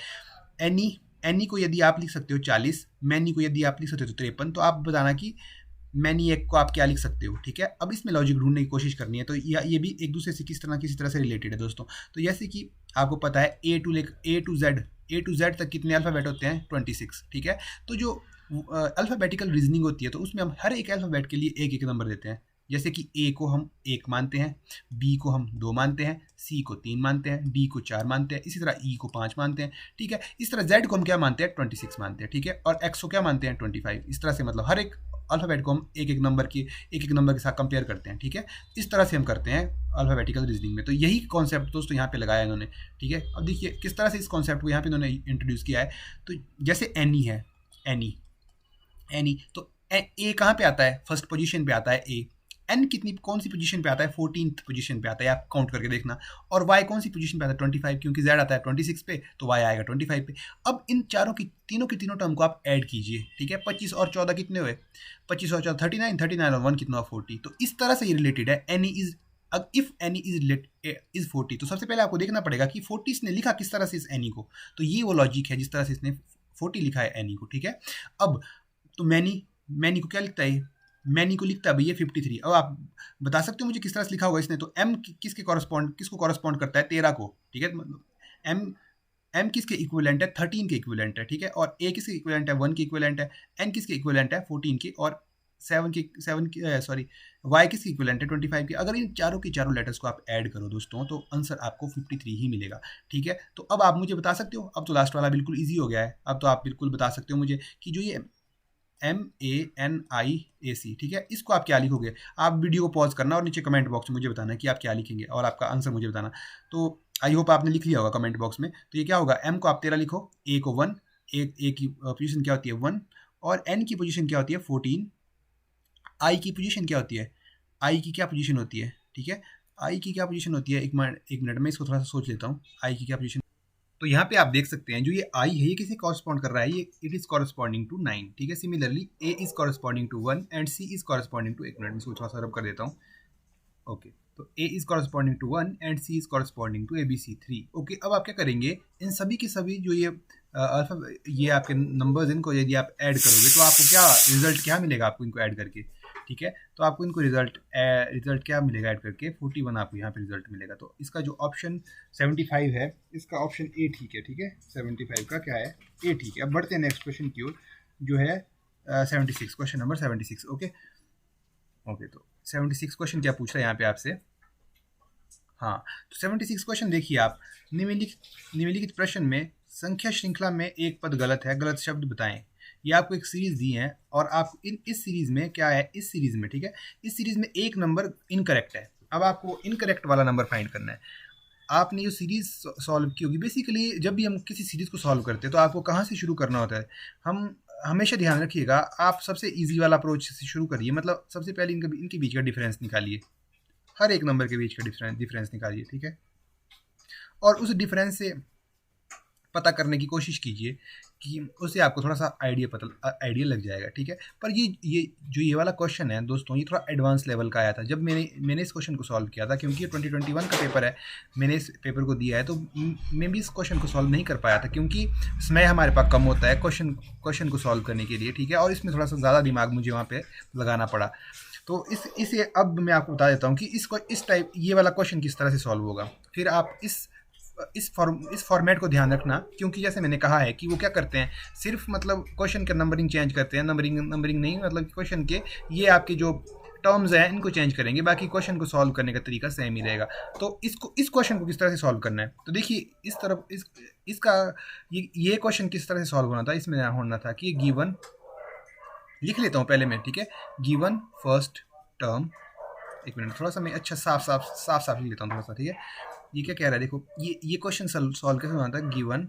एनी एनी को यदि आप लिख सकते हो 40, मैनी को यदि आप लिख सकते हो 53, तो आप बताना कि मैनी एक को आप क्या लिख सकते हो, ठीक है। अब इसमें लॉजिक ढूंढने की कोशिश करनी है। तो ये भी एक दूसरे से किसी तरह से रिलेटेड है दोस्तों। तो जैसे कि आपको पता है ए टू जेड तक कितने अल्फ़ाबेट होते हैं, 26, ठीक है। तो जो अल्फ़ाबेटिकल रीजनिंग होती है तो उसमें हम हर एक अल्फ़ाबेट के लिए एक एक नंबर देते हैं। जैसे कि ए को हम 1 मानते हैं, बी को हम 2 मानते हैं, सी को 3 मानते हैं, डी को 4 मानते हैं, इसी तरह ई को 5 मानते हैं, ठीक है। इस तरह जेड को हम क्या मानते हैं, 26 मानते हैं, ठीक है। और एक्स को क्या मानते हैं, 25। इस तरह से मतलब हर एक अल्फ़ाबेट को हम एक एक नंबर के साथ कंपेयर करते हैं, ठीक है। इस तरह से हम करते हैं अल्फ़ाबेटिकल रीजनिंग में। तो यही कॉन्सेप्ट दोस्तों यहाँ पे लगाया इन्होंने, ठीक है। अब देखिए किस तरह से इस कॉन्सेप्ट को यहाँ पे इन्होंने इंट्रोड्यूस किया है। तो जैसे एनी है, एनी तो ए कहाँ पे आता है, फर्स्ट पोजीशन पे आता है ए। एन कौन सी पोजीशन पे आता है, 14th पोजीशन पे आता है, आप काउंट करके देखना। और वाई कौन सी पोजीशन पे आता है, 25, क्योंकि जेड आता है 26 पे, तो वाई आएगा 25 पे। अब इन तीनों की तीनों टर्म को आप ऐड कीजिए, ठीक है। 25 और 14 कितने हुए, 25 और 14 39 और 1 कितना हुआ, 40। तो इस तरह से ये रिलेटेड है। Any is if any is 40, तो सबसे पहले आपको देखना पड़ेगा कि 40 इसने लिखा किस तरह से इस एनी को। तो ये वो लॉजिक है जिस तरह से इसने 40 लिखा है एनी को, ठीक है। अब तो मैनी को क्या लिखता है, मैनी को लिखता है भैया 53। अब आप बता सकते हो मुझे किस तरह से लिखा होगा इसने। तो एम किसको कॉरस्पॉन्ड करता है, 13 को, ठीक है। मतलब एम किसके इक्विवेलेंट है, 13 के इक्विवेलेंट है, ठीक है। और ए किसके इक्विवेलेंट है, 1 के इक्विवेलेंट है। एन किसके इक्विवेलेंट है, 14 के। और 7 की सॉरी वाई किसके इक्विवेलेंट है, 25 के। अगर इन चारों की चारों लेटर्स को आप ऐड करो दोस्तों, तो आंसर आपको 53 ही मिलेगा, ठीक है। तो अब आप मुझे बता सकते हो, अब तो लास्ट वाला बिल्कुल ईजी हो गया है। अब तो आप बिल्कुल बता सकते हो मुझे कि जो ये MANIAC, ठीक है, इसको आप क्या लिखोगे। आप वीडियो को पॉज करना और नीचे कमेंट बॉक्स में मुझे बताना कि आप क्या लिखेंगे और आपका आंसर मुझे बताना। तो आई होप आपने लिख लिया होगा कमेंट बॉक्स में। तो ये क्या होगा, M को आप 13 लिखो, A को 1, ए की पोजीशन क्या होती है 1, और N की पोजीशन क्या होती है 14, I की पोजीशन क्या होती है, I की क्या पोजीशन होती है, ठीक है। I की क्या पोजीशन होती है, एक मिनट में इसको थोड़ा सा सोच लेता हूँ। I की क्या पोजीशन, तो यहाँ पे आप देख सकते हैं जो ये आई है ये किसे कॉरस्पॉन्ड कर रहा है, ये इट इज कॉरस्पॉन्डिंग टू 9, ठीक है। Similarly A is corresponding to 1 and C is corresponding to, एक मिनट में इसको थोड़ा सा रब कर देता हूँ। ओके, तो A is corresponding to 1 and C is corresponding to ABC 3। Okay, अब आप क्या करेंगे, इन सभी के सभी जो ये आपके नंबर्स, इनको यदि आप ऐड करोगे तो आपको क्या रिजल्ट क्या मिलेगा, आपको इनको ऐड करके, ठीक है। तो आपको इनको रिजल्ट क्या मिलेगा ऐड करके, 41 आपको यहाँ पे रिजल्ट मिलेगा। तो इसका जो ऑप्शन 75 है, इसका ऑप्शन ए ठीक है, ठीक है। 75 का क्या है, ए ठीक है। अब बढ़ते हैं नेक्स्ट क्वेश्चन की ओर, जो है 76, क्वेश्चन नंबर 76। ओके, तो 76 क्वेश्चन क्या पूछ रहा है यहाँ पे आपसे। हाँ, तो 76 क्वेश्चन देखिए आप, निम्नलिखित प्रश्न में संख्या श्रृंखला में एक पद गलत है, गलत शब्द बताएं। ये आपको एक सीरीज दी है और आप इस सीरीज में क्या है, इस सीरीज में, ठीक है, इस सीरीज में एक नंबर इनकरेक्ट है। अब आपको इनकरेक्ट वाला नंबर फाइंड करना है। आपने जो सीरीज सॉल्व की होगी, बेसिकली जब भी हम किसी सीरीज को सॉल्व करते हैं तो आपको कहाँ से शुरू करना होता है, हम हमेशा ध्यान रखिएगा, आप सबसे इजी वाला अप्रोच से शुरू करिए। मतलब सबसे पहले इनके बीच का डिफरेंस निकालिए, हर एक नंबर के बीच का डिफरेंस निकालिए, ठीक है। और उस डिफरेंस से पता करने की कोशिश कीजिए कि उससे आपको थोड़ा सा आइडिया लग जाएगा, ठीक है। पर ये वाला क्वेश्चन है दोस्तों, ये थोड़ा एडवांस लेवल का आया था जब मैंने इस क्वेश्चन को सॉल्व किया था, क्योंकि 2021 का पेपर है, मैंने इस पेपर को दिया है, तो मैं भी इस क्वेश्चन को सॉल्व नहीं कर पाया था क्योंकि समय हमारे पास कम होता है क्वेश्चन को सॉल्व करने के लिए, ठीक है। और इसमें थोड़ा सा ज़्यादा दिमाग मुझे वहाँ पर लगाना पड़ा। तो इसे अब मैं आपको बता देता हूँ कि इस टाइप ये वाला क्वेश्चन किस तरह से सॉल्व होगा। फिर आप इस फॉर्मेट को ध्यान रखना, क्योंकि जैसे मैंने कहा है कि वो क्या करते हैं, सिर्फ मतलब क्वेश्चन का नंबरिंग चेंज करते हैं, नंबरिंग नहीं, मतलब क्वेश्चन के ये आपके जो टर्म्स हैं इनको चेंज करेंगे, बाकी क्वेश्चन को सॉल्व करने का तरीका सेम ही रहेगा। तो इस क्वेश्चन को किस तरह से सॉल्व करना है, तो देखिए इस तरफ इसका ये क्वेश्चन किस तरह से सॉल्व होना था, इसमें होना था कि गिवन लिख लेता हूँ पहले मैं, ठीक है। गिवन फर्स्ट टर्म एक मिनट, थोड़ा सा मैं अच्छा साफ लिख लेता हूँ थोड़ा सा, ठीक है। ये क्या कह रहा है, देखो ये क्वेश्चन सॉल्व कैसे होना था। Given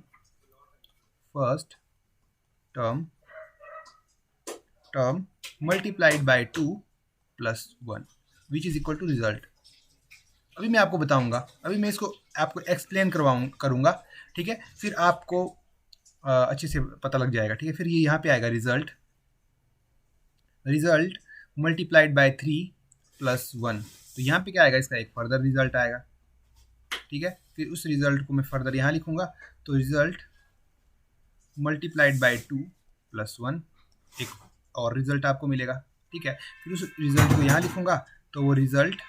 first term multiplied by 2 + 1 which is equal to result. अभी मैं आपको बताऊंगा, अभी मैं इसको आपको एक्सप्लेन करूंगा, ठीक है, फिर आपको अच्छे से पता लग जाएगा, ठीक है। फिर ये यहाँ पे आएगा रिजल्ट मल्टीप्लाइड बाय 3 + 1, तो यहाँ पे क्या आएगा, इसका एक फर्दर रिजल्ट आएगा, ठीक है। फिर उस रिजल्ट को मैं फर्दर यहाँ लिखूंगा, तो रिजल्ट मल्टीप्लाइड बाय 2 + 1, एक और रिजल्ट आपको मिलेगा, ठीक है। फिर उस रिजल्ट को यहाँ लिखूंगा, तो वो result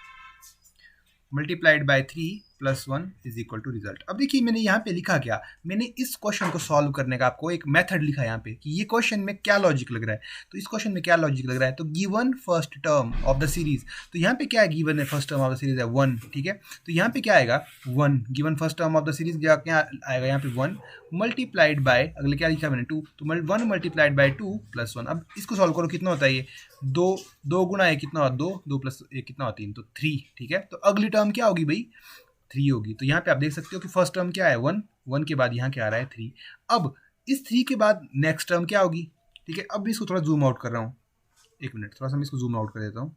multiplied by 3 + 1 is equal to result. अब देखिए मैंने यहाँ पे लिखा क्या, मैंने इस क्वेश्चन को सॉल्व करने का आपको एक मेथड लिखा यहाँ पे कि ये क्वेश्चन में क्या लॉजिक लग रहा है। तो इस क्वेश्चन में क्या लॉजिक लग रहा है, तो given first term of the series, तो यहाँ पे क्या है, गिवन है first term of the series है 1, ठीक है। तो यहाँ पे क्या आएगा 1, given first term of the series क्या आएगा यहाँ पे 1 मल्टीप्लाइड बाय, अगले क्या लिखा मैंने 2, तो 1 मल्टीप्लाइड बाय 2 + 1। अब इसको सॉल्व करो, कितना होता है ये 2 गुना है कितना, 2 + 1 कितना होता है 3, तो 3, ठीक है। तो अगली टर्म क्या होगी भाई 3 होगी। तो यहाँ पे आप देख सकते हो कि फर्स्ट टर्म क्या है 1 के बाद यहाँ क्या आ रहा है 3। अब इस 3 के बाद नेक्स्ट टर्म क्या होगी, ठीक है। अब इसको थोड़ा जूम आउट कर रहा हूँ, एक मिनट, थोड़ा सा मैं इसको जूम आउट कर देता हूँ,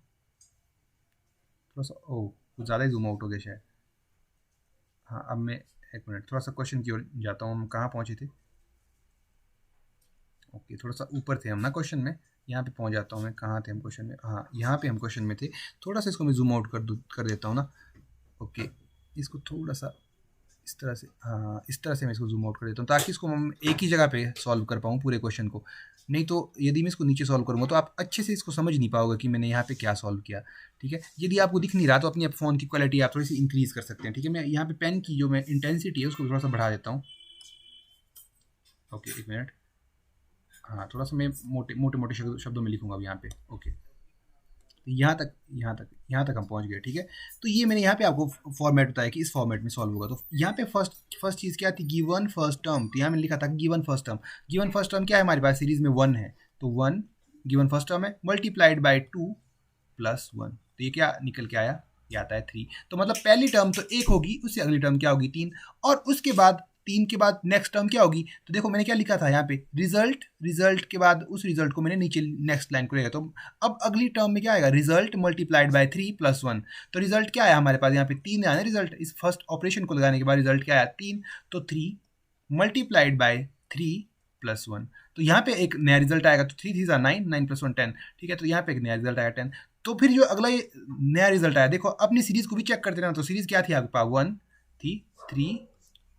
थोड़ा सा, ओह कुछ ज़्यादा ही जूम आउट हो गया शायद। हाँ अब मैं एक मिनट थोड़ा सा क्वेश्चन की ओर जाता हूँ, हम कहाँ पहुँचे थे, ओके थोड़ा सा ऊपर थे हम ना क्वेश्चन में, यहाँ पे पहुँच जाता हूँ मैं, कहाँ थे हम क्वेश्चन में, हाँ यहाँ पे हम क्वेश्चन में थे। थोड़ा सा इसको मैं जूम आउट कर देता हूँ ना, ओके इसको थोड़ा सा इस तरह से, हाँ इस तरह से मैं इसको जूम आउट कर देता हूँ ताकि इसको हम एक ही जगह पे सॉल्व कर पाऊँ पूरे क्वेश्चन को। नहीं तो यदि मैं इसको नीचे सॉल्व करूँगा तो आप अच्छे से इसको समझ नहीं पाओगे कि मैंने यहाँ पे क्या सॉल्व किया, ठीक है। यदि आपको दिख नहीं रहा तो अपनी फ़ोन की क्वालिटी आप थोड़ी सी इंक्रीज़ कर सकते हैं, ठीक है। मैं यहाँ पे पेन की जो मैं इंटेंसिटी है उसको थोड़ा सा बढ़ा देता हूँ, ओके एक मिनट, हाँ थोड़ा सा मैं मोटे शब्दों में लिखूँगा अब यहाँ पे, ओके। यहाँ तक हम पहुँच गए, ठीक है। तो ये मैंने यहाँ पे आपको फॉर्मेट बताया कि इस फॉर्मेट में सॉल्व होगा। तो यहाँ पे फर्स्ट चीज़ क्या थी, गिवन फर्स्ट टर्म, तो यहाँ मैंने लिखा था गिवन फर्स्ट टर्म क्या है हमारे पास सीरीज में 1 है, तो 1 गिवन फर्स्ट टर्म है मल्टीप्लाइड बाय 2 + 1, तो ये क्या निकल के आया, ये आता है 3। तो मतलब पहली टर्म तो 1 होगी, उससे अगली टर्म क्या होगी 3, और उसके बाद 3 के बाद नेक्स्ट टर्म क्या होगी, तो देखो मैंने क्या लिखा था यहाँ पे रिजल्ट के बाद उस रिजल्ट को मैंने नीचे नेक्स्ट लाइन को लेगा। तो अब अगली टर्म में क्या आएगा, रिजल्ट मल्टीप्लाइड बाय 3 + 1, तो रिजल्ट क्या आया हमारे पास यहाँ पे 3 आया रिजल्ट, इस फर्स्ट ऑपरेशन को लगाने के बाद रिजल्ट क्या आया 3, तो 3 मल्टीप्लाइड बाय 3 + 1, तो यहाँ पे एक नया रिजल्ट आएगा, तो 3 3 9 9 + 1 10, ठीक है। तो यहाँ पे एक नया रिजल्ट आएगा 10। तो फिर जो अगला ये नया रिजल्ट आया, देखो अपनी सीरीज को भी चेक करते रहना, तो सीरीज क्या थी आपके पास 1 थी, 3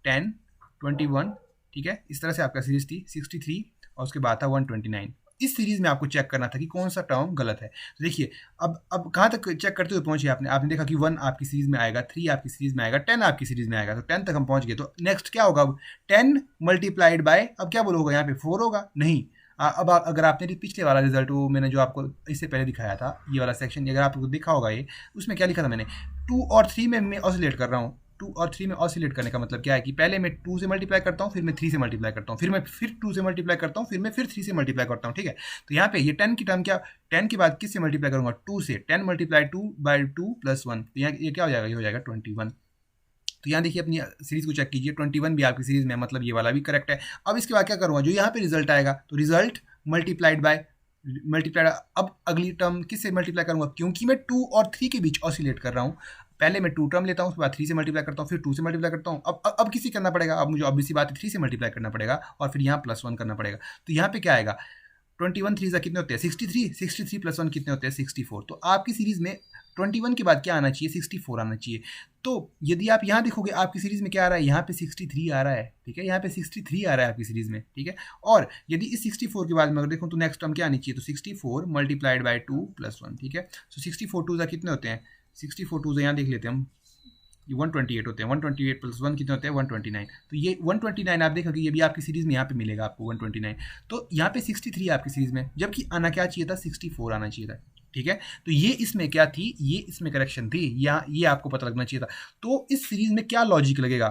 10 21, ठीक है। इस तरह से आपका सीरीज थी 63 और उसके बाद था 129। इस सीरीज में आपको चेक करना था कि कौन सा टर्म गलत है। तो देखिए अब कहाँ तक चेक करते हुए पहुंचे आपने देखा कि 1 आपकी सीरीज में आएगा, 3 आपकी सीरीज में आएगा, 10 आपकी सीरीज में आएगा, तो 10 तक हम पहुंच गए। तो नेक्स्ट क्या होगा, अब 10 मल्टीप्लाइड बाय, अब क्या बोलोगे यहाँ पे 4 होगा, नहीं। अब अगर आपने पिछले वाला रिजल्ट, वो मैंने जो आपको इससे पहले दिखाया था ये वाला सेक्शन, अगर आपको देखा होगा ये, उसमें क्या लिखा था मैंने 2 और 3 में मैं ऑसिलेट कर रहा हूँ। 2 और 3 में ऑसिलेट करने का मतलब क्या है कि पहले मैं 2 से मल्टीप्लाई करता हूँ, फिर मैं 3 से मल्टीप्लाई करता हूँ, फिर मैं 2 से मल्टीप्लाई करता हूँ, फिर मैं 3 से मल्टीप्लाई करता हूँ, ठीक है। तो यहाँ पे ये 10 की टर्म क्या, 10 के बाद किससे मल्टीप्लाई करूँगा 2 से, 10 मल्टीप्लाई 2 बाय 2 + 1, तो यहाँ ये क्या हो जाएगा, ये हो जाएगा 21। तो यहाँ देखिए अपनी सीरीज को चेक कीजिए, 21 भी आपकी सीरीज में, मतलब ये वाला भी करेक्ट है। अब इसके बाद क्या करूँगा, जो यहाँ पे रिजल्ट आएगा, तो रिजल्ट मल्टीप्लाइड, अब अगली टर्म किससे मल्टीप्लाई करूँगा, क्योंकि मैं 2 और 3 के बीच ऑसिलेट कर रहा हूँ, पहले मैं 2 टर्म लेता हूँ, उसके बाद 3 से मल्टीप्लाई करता हूँ, फिर 2 से मल्टीप्लाई करता हूँ। अब किसी करना पड़ेगा, अब मुझे ऑब्वियसली बात है 3 से मल्टीप्लाई करना पड़ेगा और फिर यहाँ +1 करना पड़ेगा। तो यहाँ पे क्या आएगा, 21 3 से कितने होते हैं 63 + 1 कितने होते हैं 64। तो आपकी सीरीज में 21 के बाद क्या आना चाहिए, 64 आना चाहिए। तो यदि आप यहाँ देखोगे आपकी सीरीज में क्या आ रहा है, यहाँ पे 63 आ रहा है, ठीक है, यहाँ पे 63 आ रहा है आपकी सीरीज में, ठीक है। और यदि इस 64 के बाद में अगर देखूँ तो नेक्स्ट टर्म क्या आनी चाहिए, तो 64 मल्टीप्लाइड बाय 2 + 1, ठीक है। तो 64 2 कितने होते हैं, 64 2 यहाँ देख लेते हैं हम, ये 128 होते हैं, 128 + 1 कितने होते हैं 129। तो ये 129 आप देखोगे ये भी आपकी सीरीज में यहाँ पे मिलेगा आपको 129। तो यहाँ पे 63 आपकी सीरीज में, जबकि आना क्या चाहिए था 64 आना चाहिए था, ठीक है। तो ये इसमें क्या थी, ये इसमें करेक्शन थी, या ये आपको पता लगना चाहिए था। तो इस सीरीज में क्या लॉजिक लगेगा,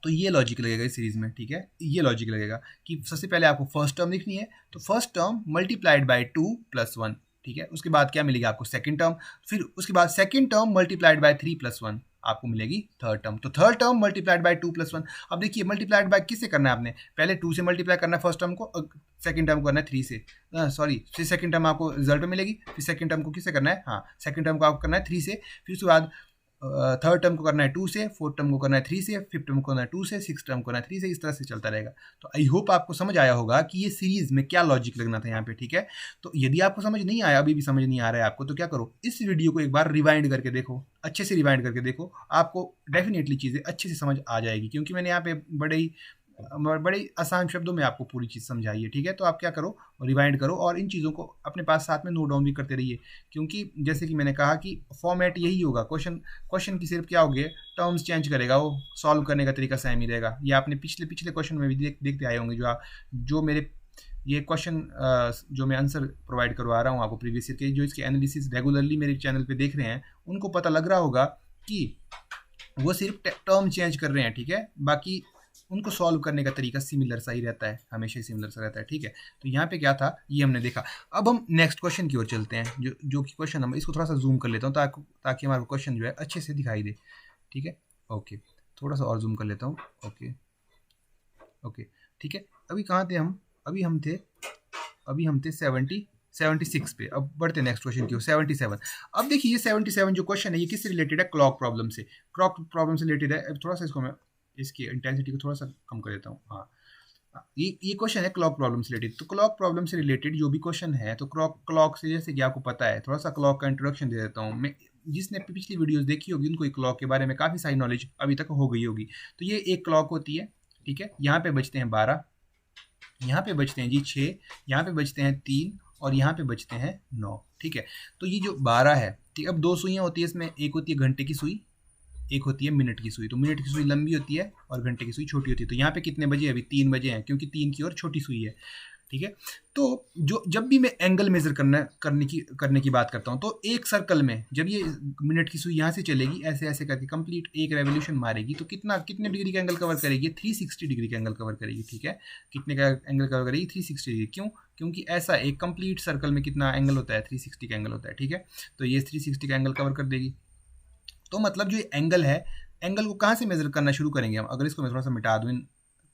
तो ये लॉजिक लगेगा इस सीरीज में, ठीक है। ये लॉजिक लगेगा कि सबसे पहले आपको फर्स्ट टर्म लिखनी है, तो फर्स्ट टर्म मल्टीप्लाइड बाय 2 + 1, ठीक है। उसके बाद क्या मिलेगी आपको सेकंड टर्म, फिर उसके बाद सेकंड टर्म मल्टीप्लाइड बाय 3+1 आपको मिलेगी थर्ड टर्म। तो थर्ड टर्म मल्टीप्लाइड बाय 2+1। अब देखिए मल्टीप्लाइड बाय किससे करना है आपने, पहले 2 से मल्टीप्लाई करना है फर्स्ट टर्म को, सेकंड टर्म को करना है 3 से, सॉरी फिर सेकंड टर्म आपको रिजल्ट में मिलेगी, फिर सेकंड टर्म को किससे करना है, हाँ सेकंड टर्म को आपको करना है 3 से, फिर उसके बाद थर्ड टर्म को करना है 2 से, फोर्थ टर्म को करना है 3 से, फिफ्थ टर्म को करना है 2 से, सिक्स टर्म को करना है 3 से, इस तरह से चलता रहेगा। तो आई होप आपको समझ आया होगा कि ये सीरीज में क्या लॉजिक लगना था यहाँ पे, ठीक है। तो यदि आपको समझ नहीं आया, अभी भी समझ नहीं आ रहा है आपको, तो क्या करो, इस वीडियो को एक बार रिवाइंड करके देखो, अच्छे से रिवाइंड करके देखो, आपको डेफिनेटली चीज़ें अच्छे से समझ आ जाएगी, क्योंकि मैंने यहाँ पे बड़े आसान शब्दों में आपको पूरी चीज़ समझाई है, ठीक है। तो आप क्या करो, रिवाइंड करो और इन चीज़ों को अपने पास साथ में नोट डाउन भी करते रहिए, क्योंकि जैसे कि मैंने कहा कि फॉर्मेट यही होगा, क्वेश्चन की सिर्फ क्या होगी, टर्म्स चेंज करेगा, वो सॉल्व करने का तरीका सेम ही रहेगा। ये आपने पिछले क्वेश्चन में भी देखते आए होंगे, जो मेरे ये क्वेश्चन जो मैं आंसर प्रोवाइड करवा रहा हूँ आपको प्रीवियस ईयर के, जो इसके एनालिसिस रेगुलरली मेरे चैनल पे देख रहे हैं, उनको पता लग रहा होगा कि वो सिर्फ टर्म चेंज कर रहे हैं, ठीक है, बाकी उनको सॉल्व करने का तरीका सिमिलर सा ही रहता है, हमेशा ही सिमिलर सा रहता है, ठीक है। तो यहाँ पे क्या था ये हमने देखा। अब हम नेक्स्ट क्वेश्चन की ओर चलते हैं, जो कि क्वेश्चन हम इसको थोड़ा सा जूम कर लेता हूँ ताकि हमारा क्वेश्चन जो है अच्छे से दिखाई दे, ठीक है। ओके, थोड़ा सा और जूम कर लेता हूँ। ओके ठीक है। अभी कहाँ थे हम, अभी हम थे 76 पे। अब बढ़ते नेक्स्ट क्वेश्चन की ओर, 77। अब देखिए ये 77 जो क्वेश्चन है ये किससे रिलेटेड है, क्लॉक प्रॉब्लम से रिलेटेड है। अब थोड़ा सा इसको मैं इसकी इंटेंसिटी को थोड़ा सा कम कर देता हूँ। हाँ, ये क्वेश्चन है क्लॉक प्रॉब्लम से रिलेटेड। तो क्लॉक प्रॉब्लम से रिलेटेड जो भी क्वेश्चन है, तो क्लॉक से जैसे कि आपको पता है, थोड़ा सा क्लॉक का इंट्रोडक्शन दे देता हूँ मैं। जिसने पिछली वीडियोस देखी होगी उनको क्लॉक के बारे में काफ़ी सारी नॉलेज अभी तक हो गई होगी। तो ये एक क्लॉक होती है, ठीक है। यहाँ पे बचते हैं 12, यहाँ पे बचते हैं जी 6, यहाँ पे बचते हैं 3 और यहाँ पे बचते हैं 9, ठीक है। तो ये जो 12 है, ठीक। अब 2 सुइयाँ होती है इसमें, एक होती है घंटे की सुई, एक होती है मिनट की सुई। तो मिनट की सुई लंबी होती है और घंटे की सुई छोटी होती है। तो यहाँ पे कितने बजे, अभी 3 बजे हैं, क्योंकि 3 की और छोटी सुई है, ठीक है। तो जब भी मैं एंगल मेजर करने की बात करता हूँ, तो एक सर्कल में जब ये मिनट की सुई यहाँ से चलेगी ऐसे ऐसे करके कंप्लीट एक रेवोल्यूशन मारेगी, तो कितने डिग्री का एंगल कवर करेगी, 360 डिग्री का एंगल कवर करेगी, ठीक है। कितने का एंगल कवर करेगी, 360 डिग्री। क्यों, क्योंकि ऐसा एक कंप्लीट सर्कल में कितना एंगल होता है, 360 का एंगल होता है, ठीक है। तो ये 360 का एंगल कवर कर देगी। तो मतलब जो ये एंगल है, एंगल को कहाँ से मेजर करना शुरू करेंगे हम, अगर इसको मैं थोड़ा सा मिटा दूँ,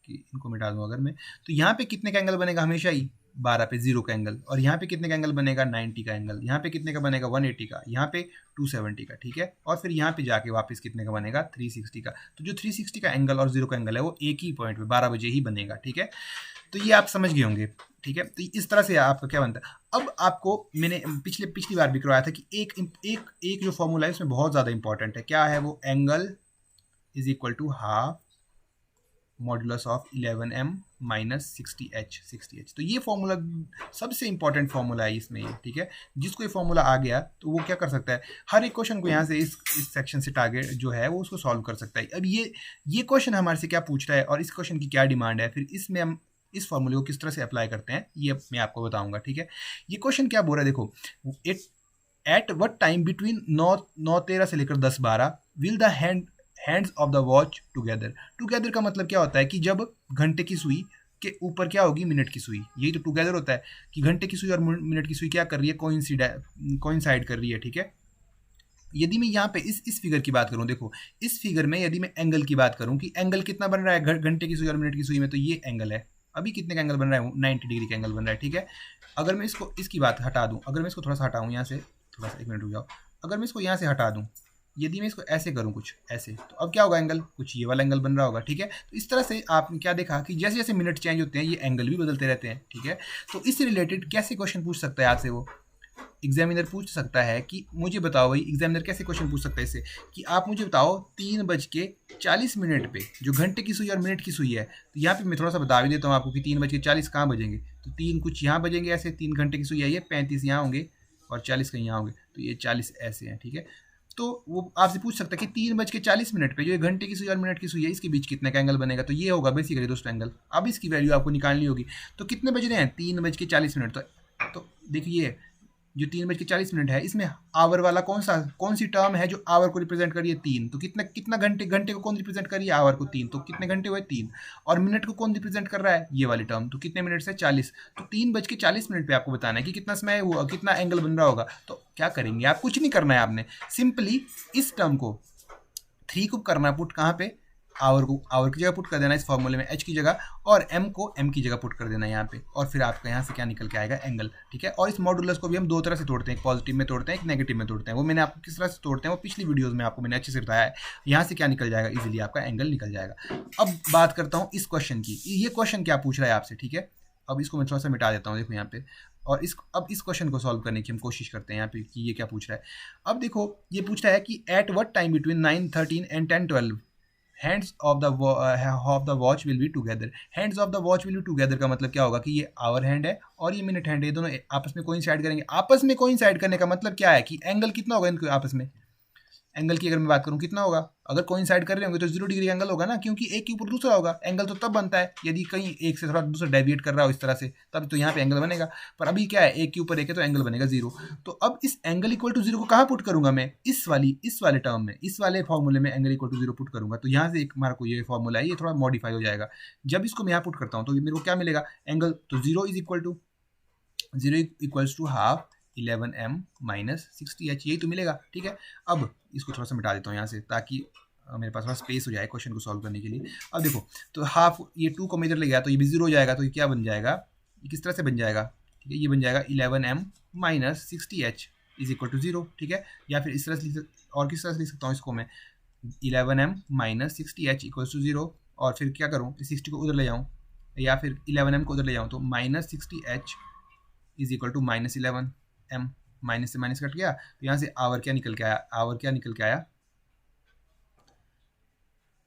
इनको मिटा दूँ अगर मैं, तो यहाँ पे कितने का एंगल बनेगा, हमेशा ही 12 पे 0 का एंगल। और यहाँ पे कितने का एंगल बनेगा, 90 का एंगल। यहाँ पे कितने का बनेगा, 180 का। यहाँ पे 270 का, ठीक है। और फिर यहाँ पे जाके वापस कितने का बनेगा, 360 का। तो जो 360 का एंगल और 0 का एंगल है वो एक ही पॉइंट पे 12 बजे ही बनेगा, ठीक है। तो ये आप समझ गए होंगे, ठीक है। तो इस तरह से आपका क्या बनता है। अब आपको मैंने पिछली बार भी करवाया था कि एक जो फॉर्मूला है उसमें बहुत ज़्यादा इंपॉर्टेंट है। क्या है वो, angle is equal to half modulus of 11m minus 60h। तो ये फॉर्मूला सबसे इंपॉर्टेंट फॉर्मूला है इसमें ये, ठीक है। जिसको ये फॉर्मूला आ गया तो वो क्या कर सकता है, हर एक क्वेश्चन को यहाँ से इस सेक्शन से टारगेट जो है वो उसको सॉल्व कर सकता है। अब ये क्वेश्चन हमारे से क्या पूछ रहा है और इस क्वेश्चन की क्या डिमांड है, फिर इसमें हम इस फॉर्मूले को किस तरह से अप्लाई करते हैं ये मैं आपको बताऊंगा, ठीक है। ये क्वेश्चन क्या बोल रहा है, देखो, एट व्हाट टाइम बिटवीन 9:13 से लेकर 10:12 will the hands of the watch together का मतलब क्या होता है कि जब घंटे की सुई के ऊपर क्या होगी, मिनट की सुई। यही तो टुगेदर होता है कि घंटे की सुई और मिनट की सुई क्या कर रही है, कोइंसाइड कर रही है, ठीक है। यदि मैं यहाँ पे इस फिगर की बात करूँ, देखो इस फिगर में यदि मैं एंगल की बात करूँ कि एंगल कितना बन रहा है घंटे की सुई और मिनट की सुई में, तो ये एंगल है। अभी कितने का एंगल बन रहा है, 90 डिग्री का एंगल बन रहा है, ठीक है। अगर मैं इसकी बात हटा दूँ, अगर मैं इसको थोड़ा सा हटाऊँ यहाँ से, थोड़ा सा 1 मिनट रुक जाओ, अगर मैं इसको यहाँ से हटा दूँ, यदि मैं इसको ऐसे करूँ कुछ ऐसे, तो अब क्या होगा, एंगल कुछ ये वाला एंगल बन रहा होगा, ठीक है। तो इस तरह से आपने क्या देखा कि जैसे जैसे मिनट चेंज होते हैं ये एंगल भी बदलते रहते हैं, ठीक है। तो इससे रिलेटेड कैसे क्वेश्चन पूछ सकता है आपसे, वो एग्जामिनर पूछ सकता है कि मुझे बताओ भाई, एग्जामिनर कैसे क्वेश्चन पूछ सकता है इससे कि आप मुझे बताओ 3:40 पे जो घंटे की सुई और मिनट की सुई है, तो यहाँ पे मैं थोड़ा सा बता भी देता हूँ आपको कि 3:40 कहाँ बजेंगे, तो 3 कुछ यहाँ बजेंगे ऐसे, 3 घंटे की सुई है ये, 35 यहाँ होंगे और 40 कहीं यहाँ होंगे, तो ये 40 ऐसे हैं, ठीक है। तो वो आपसे पूछ सकता है कि 3:40 पे जो घंटे की सुई और मिनट की सुई है इसके बीच कितने का एंगल बनेगा, तो ये होगा बेसिकली दोस्तों एंगल। अब इसकी वैल्यू आपको निकालनी होगी, तो कितने बज रहे हैं, 3:40। तो देखिए जो 3:40 है, इसमें आवर वाला कौन सी टर्म है जो आवर को रिप्रेजेंट कर रही है? 3। तो कितना घंटे को कौन रिप्रेजेंट कर रही है? आवर को 3। तो कितने घंटे हुए? 3। और मिनट को कौन रिप्रेजेंट कर रहा है? ये वाली टर्म। तो कितने मिनट से? 40। तो 3:40 पे आपको बताना है कि कितना समय हुआ, कितना एंगल बन रहा होगा। तो क्या करेंगे आप? कुछ नहीं करना है आपने, सिंपली इस टर्म को 3 को करना पुट कहाँ पे? आवर की जगह पुट कर देना इस फॉर्मूले में, एच की जगह, और एम को एम की जगह पुट कर देना यहाँ पे, और फिर आपका यहाँ से क्या निकल के आएगा? एंगल। ठीक है। और इस मॉडुलस को भी हम दो तरह से तोड़ते हैं, एक पॉजिटिव में तोड़ते हैं, एक नेगेटिव में तोड़ते हैं। वो मैंने आपको किस तरह से तोड़ते हैं वो पिछली वीडियोस में आपको मैंने अच्छे से बताया है। यहाँ से क्या निकल जाएगा? इजीली आपका एंगल निकल जाएगा। अब बात करता हूँ इस क्वेश्चन की। ये क्वेश्चन क्या पूछ रहा है आपसे? ठीक है, अब इसको मैं थोड़ा सा मिटा देता हूँ, देखो यहाँ पे। और अब इस क्वेश्चन को सॉल्व करने की हम कोशिश करते हैं यहाँ पे कि ये क्या पूछ रहा है। अब देखो, ये पूछ रहा है कि at what time between 9:13 and 10:12 hands of the watch will be together. Hands of the watch will be together का मतलब क्या होगा? कि ये आवर हैंड है और ये मिनट हैंड है, ये दोनों आपस में कोइंसाइड करेंगे। आपस में कोइंसाइड करने का मतलब क्या है? कि एंगल कितना होगा इनके आपस में? एंगल की अगर मैं बात करूं कितना होगा? अगर कोइंसाइड कर रहे होंगे तो 0 डिग्री एंगल होगा ना, क्योंकि एक के ऊपर दूसरा होगा। एंगल तो तब बनता है यदि कहीं एक से थोड़ा दूसरा डेविएट कर रहा हो इस तरह से, तब तो यहाँ पे एंगल बनेगा। पर अभी क्या है, एक के ऊपर एक है तो एंगल बनेगा 0। तो अब इस एंगल इक्वल टू 0 को कहाँ पुट करूंगा मैं? इस वाले टर्म में, इस वाले फॉर्मूले में एंगल इक्वल टू 0 पुट करूंगा। तो यहाँ से एक हमारा को ये फॉर्मूला है, ये थोड़ा मॉडिफाई हो जाएगा। जब इसको मैं यहाँ पुट करता हूँ तो मेरे को क्या मिलेगा? एंगल तो 0 equals to half 11m minus 60h, यही तो मिलेगा। ठीक है। अब इसको थोड़ा सा मिटा देता हूँ यहाँ से, ताकि मेरे पास थोड़ा स्पेस हो जाए क्वेश्चन को सॉल्व करने के लिए। अब देखो, तो हाफ, ये 2 को मैं इधर ले गया तो ये भी 0 हो जाएगा। तो ये क्या बन जाएगा? ये किस तरह से बन जाएगा? ठीक है, ये बन जाएगा 11m minus 60h is equal to 0। ठीक है। या फिर इस तरह से और किस तरह से लिख सकता हूँ इसको मैं? 11m minus 60h equals to 0। और फिर क्या करूँ? 60 को उधर ले जाऊँ, या फिर 11m को उधर ले जाऊँ, तो minus 60h is equal to minus 11m। Minus से माइनस कट गया, तो यहाँ से आवर क्या निकल के आया?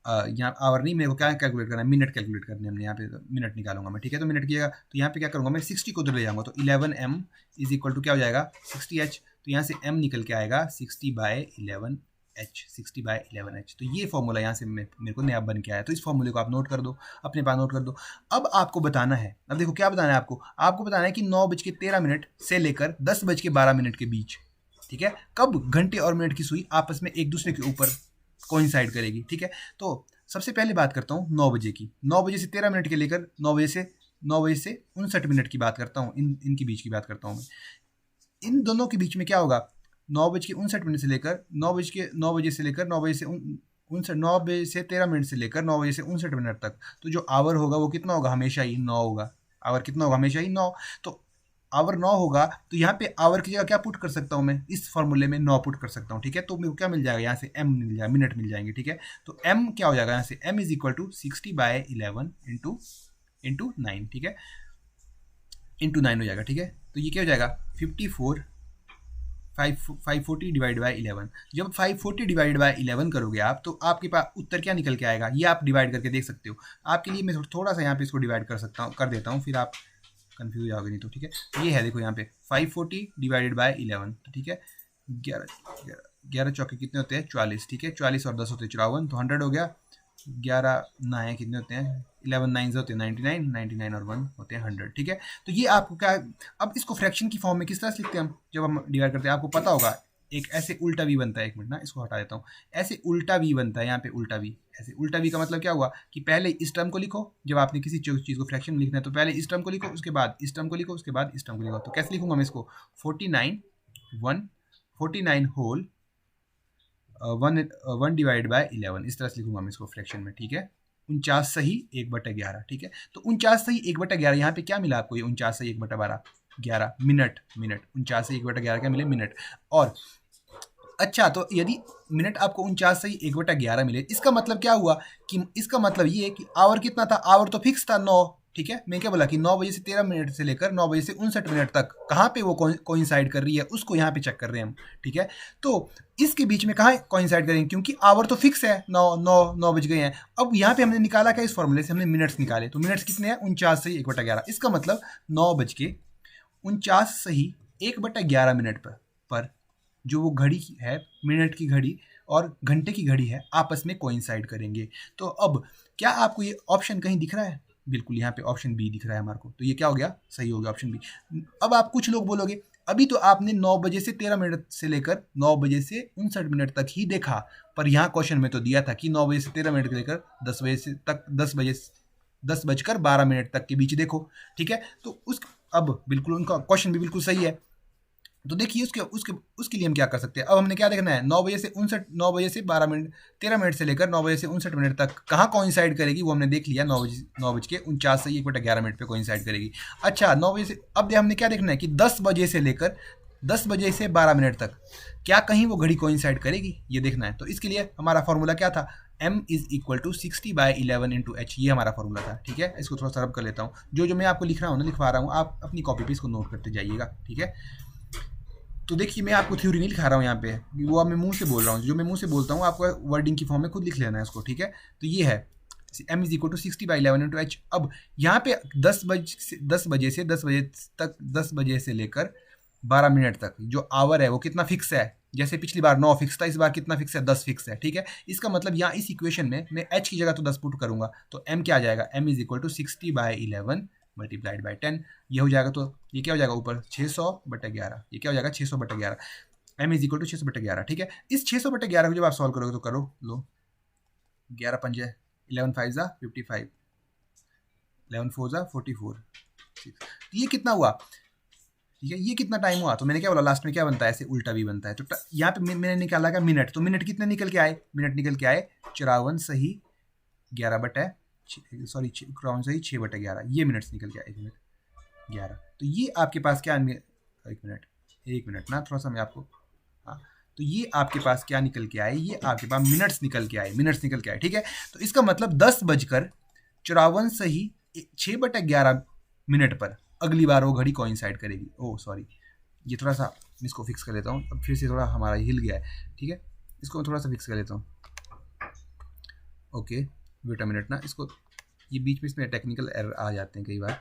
यहाँ आवर नहीं, मेरे को क्या कैलकुलेट करना है? मिनट कैलकुलेट करने हमने, यहाँ पे मिनट निकालूंगा मैं। ठीक है। तो मिनट किएगा तो यहाँ पे क्या करूँगा मैं? 60 को उधर ले जाऊँगा, तो 11m इज इक्वल टू क्या हो जाएगा? 60h। तो यहाँ से m निकल के आएगा 60/11h। तो ये फॉर्मूला यहाँ से मेरे को नया बन के आया। तो इस फॉर्मूले को आप नोट कर दो, अपने पास नोट कर दो। अब आपको बताना है, अब देखो क्या बताना है आपको बताना है कि 9:13 से लेकर 10:12 के बीच, ठीक है, कब घंटे और मिनट की सुई आपस में एक दूसरे के ऊपर कोइंसाइड करेगी। ठीक है। तो सबसे पहले बात करता हूँ 9 बजे की। 9 बजे से 13 मिनट के लेकर 9 बजे से 59 मिनट की बात करता हूँ। इनके बीच की बात करता हूँ मैं। इन दोनों के बीच में क्या होगा? 9:59 से लेकर 9 बजे से 9 बजे से 13 मिनट से लेकर 9 बजे से 59 मिनट तक, तो जो आवर होगा वो कितना होगा? हमेशा ही 9 होगा। आवर कितना होगा? हमेशा ही 9। तो आवर 9 होगा, तो यहाँ पे आवर की जगह क्या पुट कर सकता हूँ मैं? इस फॉर्मूले में 9 पुट कर सकता हूँ। ठीक है। तो मेरे को क्या मिल जाएगा? यहाँ से m मिल जाएगा, मिनट मिल जाएंगे। ठीक है। तो m क्या हो जाएगा? यहाँ से m is equal to 60/11 into 9। ठीक है, इंटू 9 हो जाएगा। ठीक है। तो ये क्या हो जाएगा? 540 डिवाइड बाई 11। जब 540 डिवाइड बाई 11 करोगे आप, तो आपके पास उत्तर क्या निकल के आएगा? ये आप डिवाइड करके देख सकते हो। आपके लिए मैं थोड़ा सा यहाँ पे इसको डिवाइड कर देता हूँ, फिर आप कंफ्यूज जाओगे नहीं तो। ठीक है। ये है, देखो यहाँ पे 540 डिवाइडेड बाय 11। तो ठीक है, 11 चौके कितने होते हैं? 44। ठीक है। 44 और 10 होते हैं 54, तो 100 हो गया। 11 9 कितने होते हैं? 11 9 होते हैं 99, 99 और 1 होते हैं 100। ठीक है। तो ये आपको क्या, अब इसको फ्रैक्शन की फॉर्म में किस तरह से लिखते हैं हम जब हम डिवाइड करते हैं? आपको पता होगा, एक ऐसे उल्टा वी बनता है। एक मिनट ना, इसको हटा देता हूँ। ऐसे उल्टा वी बनता है, यहाँ पे उल्टा वी। ऐसे उल्टा वी का मतलब क्या हुआ? कि पहले इस टर्म को लिखो, जब आपने किसी चीज़ को फ्रैक्शन में लिखना है तो पहले इस टर्म को लिखो, उसके बाद इस टर्म को लिखो, उसके बाद इस टर्म को लिखो। तो कैसे लिखूंगा मैं इसको? 49 होल 1 डिवाइड बाय 11, इस तरह से लिखूंगा मैं इसको फ्रैक्शन में। ठीक है। 49 सही 1/11। ठीक है। तो 49 सही 1/11, यहाँ पे क्या मिला आपको? ये 49 सही 1/12 11 मिनट। 49 सही 1/11 क्या मिले? मिनट। और अच्छा, तो यदि मिनट आपको 49 सही 1/11 मिले, इसका मतलब क्या हुआ? कि इसका मतलब ये है कि आवर कितना था? आवर तो फिक्स था 9। ठीक है। मैं क्या बोला कि 9 बजे से 13 मिनट से लेकर 9 बजे से 59 मिनट तक कहाँ पे वो कोइंसाइड कर रही है, उसको यहाँ पे चेक कर रहे हैं हम। ठीक है। तो इसके बीच में कहाँ कोइंसाइड करेंगे? क्योंकि आवर तो फिक्स है, 9 बज गए हैं। अब यहाँ पे हमने निकाला क्या? इस फॉर्मूले से हमने मिनट्स निकाले। तो मिनट्स कितने हैं? 49 सही 1/11। इसका मतलब 9:49 सही 1/11 मिनट पर जो वो घड़ी है, मिनट की घड़ी और घंटे की घड़ी है, आपस में कोइंसाइड करेंगे। तो अब क्या आपको ये ऑप्शन कहीं दिख रहा है? बिल्कुल यहाँ पे ऑप्शन बी दिख रहा है हमारे को, तो ये क्या हो गया, सही हो गया ऑप्शन बी। अब आप कुछ लोग बोलोगे अभी तो आपने 9 बजे से 13 मिनट से लेकर 9 बजे से 59 मिनट तक ही देखा, पर यहाँ क्वेश्चन में तो दिया था कि 9 बजे से 13 मिनट से लेकर 10 बजे से तक 10 बजकर 12 मिनट तक के बीच देखो, ठीक है। तो उस अब बिल्कुल उनका क्वेश्चन भी बिल्कुल सही है। तो देखिए उसके उसके उसके लिए हम क्या कर सकते हैं, अब हमने क्या देखना है, 9 बजे से 12 मिनट 13 मिनट से लेकर 9 बजे से 59 मिनट तक कहाँ कोइंसाइड करेगी, वो हमने देख लिया, 9 बज के 49 से 1/11 मिनट पे कोइंसाइड करेगी। अच्छा 9 बजे से अब हमने क्या देखना है कि 10 बजे से लेकर 10 बजे से 12 मिनट तक क्या कहीं वो घड़ी कोइंसाइड करेगी, ये देखना है। तो इसके लिए हमारा फॉर्मूला क्या था, m = 60/11 × h, ये हमारा फॉर्मूला था, ठीक है। इसको थोड़ा सा रब कर लेता हूँ, जो मैं आपको लिख रहा हूँ ना, लिखवा रहा हूँ, आप अपनी कॉपी पे इसको नोट करते जाइएगा, ठीक है। तो देखिए मैं आपको थ्योरी नहीं लिखा रहा हूँ यहाँ पे, वो अब मैं मुंह से बोल रहा हूँ, जो मैं मुंह से बोलता हूँ आपको वर्डिंग की फॉर्म में खुद लिख लेना है इसको, ठीक है। तो ये है m = 60/11 × h। अब यहाँ पे 10 बजे से 10 बजे से लेकर 12 मिनट तक जो आवर है वो कितना फिक्स है, जैसे पिछली बार 9 फिक्स था, इस बार कितना फिक्स है, 10 फिक्स है, ठीक है। इसका मतलब यहाँ इस इक्वेशन में मैं h की जगह तो 10 पुट करूंगा, तो m क्या आ जाएगा, m = 60/11 मल्टीप्लाइड बाई 10, ये हो जाएगा। तो ये क्या हो जाएगा ऊपर 600/11, ये क्या हो जाएगा 600/11, m = 600/11, ठीक है। इस 600/11 को जब आप सॉल्व करोगे तो करो लो, 11 पंजे 11 5 जा 55, 11 4 जा 44, तो ये कितना हुआ, ठीक है। ये कितना टाइम हुआ, तो मैंने क्या बोला लास्ट में क्या बनता है, ऐसे उल्टा भी बनता है। तो यहाँ पे मैंने निकाला क्या मिनट, तो मिनट कितने निकल के आए, मिनट निकल के आए 54 सही 6/11, ये मिनट्स निकल के आए, 1 मिनट 11। तो ये आपके पास क्या, 1 मिनट ना, थोड़ा सा मैं आपको, हाँ, तो ये आपके पास क्या निकल के आए, ये आपके पास मिनट्स निकल के आए, ठीक है। तो इसका मतलब 10:54 सही 6/11 मिनट पर अगली बार वो घड़ी कोइंसाइड करेगी। ओह सॉरी, ये थोड़ा सा इसको फिक्स कर लेता हूँ, अब फिर से थोड़ा हमारा हिल गया है, ठीक है। इसको थोड़ा सा फिक्स कर लेता हूँ, ओके वेट अ मिनट ना, इसको ये बीच में इसमें टेक्निकल एरर आ जाते हैं कई बार,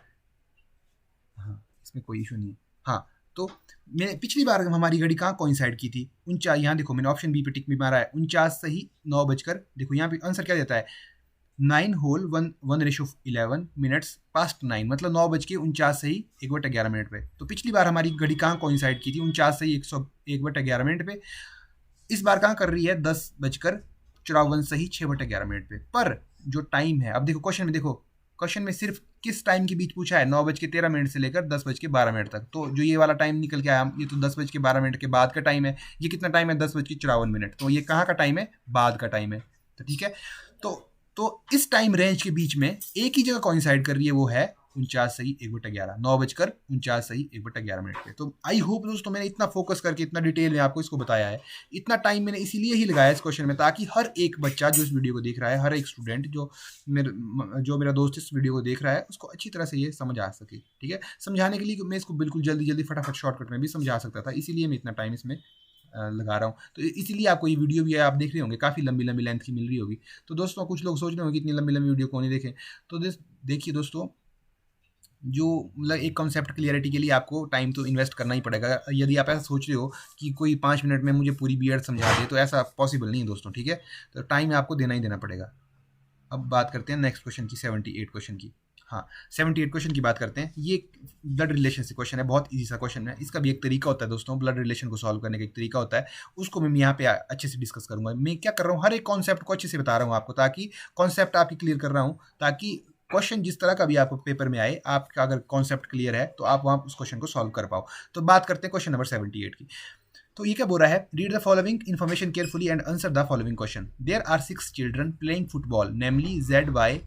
हाँ इसमें कोई इशू नहीं है। हाँ तो मैं पिछली बार हमारी घड़ी कहाँ कोइंसाइड की थी, 49, यहाँ देखो मैंने ऑप्शन बी पे टिक भी मारा है, 49 सही 9 बजकर, देखो यहाँ पे आंसर क्या देता है, 9 होल 1:11 मिनट्स पास्ट 9, मतलब 9:49 सही 1/11 मिनट पे। तो पिछली बार हमारी घड़ी कहाँ कोइंसाइड की थी, 49 सही 1/11 मिनट पे। इस बार कहाँ कर रही है, 10:54 सही 6/11 मिनट पे। पर जो टाइम है, अब देखो क्वेश्चन में, देखो क्वेश्चन में सिर्फ किस टाइम के बीच पूछा है, 9:13 से लेकर 10:12 तक। तो जो ये वाला टाइम निकल के आया, ये तो 10:12 के बाद का टाइम है। ये कितना टाइम है, 10:54, तो ये कहाँ का टाइम है, बाद का टाइम है। तो ठीक है, तो इस टाइम रेंज के बीच में एक ही जगह कॉइंसाइड कर रही है, वो है 49 सही 1/11, 9:49 सही 1/11 मिनट पे। तो आई होप दोस्तों मैंने इतना फोकस करके इतना डिटेल में आपको इसको बताया है, इतना टाइम मैंने इसीलिए ही लगाया इस क्वेश्चन में, ताकि हर एक बच्चा जो इस वीडियो को देख रहा है, हर एक स्टूडेंट जो मेरा दोस्त इस वीडियो को देख रहा है, उसको अच्छी तरह से ये समझ आ सके। ठीक है, समझाने के लिए मैं इसको बिल्कुल जल्दी फटाफट शॉर्टकट में भी समझा सकता था, इसीलिए मैं इतना टाइम इसमें लगा रहा हूँ। तो इसीलिए आपको ये वीडियो भी आप देख रहे होंगे, काफ़ी लंबी लेंथ की मिल रही होगी। तो दोस्तों कुछ लोग सोच रहे होंगे कि इतनी लंबी वीडियो कौन नहीं देखें, तो देखिए दोस्तों, जो मतलब एक कॉन्सेप्ट क्लियरिटी के लिए आपको टाइम तो इन्वेस्ट करना ही पड़ेगा। यदि आप ऐसा सोच रहे हो कि कोई 5 मिनट में मुझे पूरी बीएड समझा दे, तो ऐसा पॉसिबल नहीं है दोस्तों। ठीक है, तो टाइम आपको देना ही देना पड़ेगा। अब बात करते हैं नेक्स्ट क्वेश्चन की, 78 क्वेश्चन की। हाँ, 78 क्वेश्चन की बात करते हैं। ये ब्लड रिलेशन से क्वेश्चन है, बहुत इजी सा क्वेश्चन है। इसका भी एक तरीका होता है दोस्तों, ब्लड रिलेशन को सॉल्व करने का एक तरीका होता है, उसको मैं यहाँ पे अच्छे से डिस्कस करूंगा। मैं क्या कर रहा हूँ, हर एक कॉन्सेप्ट को अच्छे से बता रहा हूँ आपको, ताकि कॉन्सेप्ट आपकी क्लियर कर रहा हूँ, ताकि क्वेश्चन जिस तरह का भी आपको पेपर में आए, आपका अगर कॉन्सेप्ट क्लियर है तो आप वहाँ उस क्वेश्चन को सॉल्व कर पाओ। तो बात करते हैं क्वेश्चन नंबर 78 की। तो ये क्या बोल रहा है, read the following information carefully and answer the following question. There are 6 children playing football, namely ZY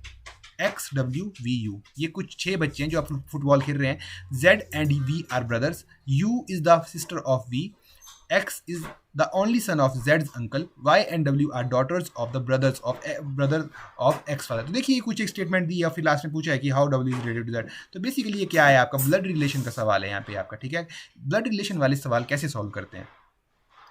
XWVU। ये कुछ 6 बच्चे हैं जो आप फुटबॉल खेल रहे हैं। Z and V are brothers, U is the sister of V, X is the only son of Z's uncle, Y and W are daughters of the brother of X father। तो देखिए कुछ एक statement दी है और फिर last में पूछा है कि how W is related to Z। तो बेसिकली ये क्या है, आपका ब्लड रिलेशन का सवाल है यहाँ पे आपका। ठीक है, ब्लड रिलेशन वाले सवाल कैसे सॉल्व करते हैं,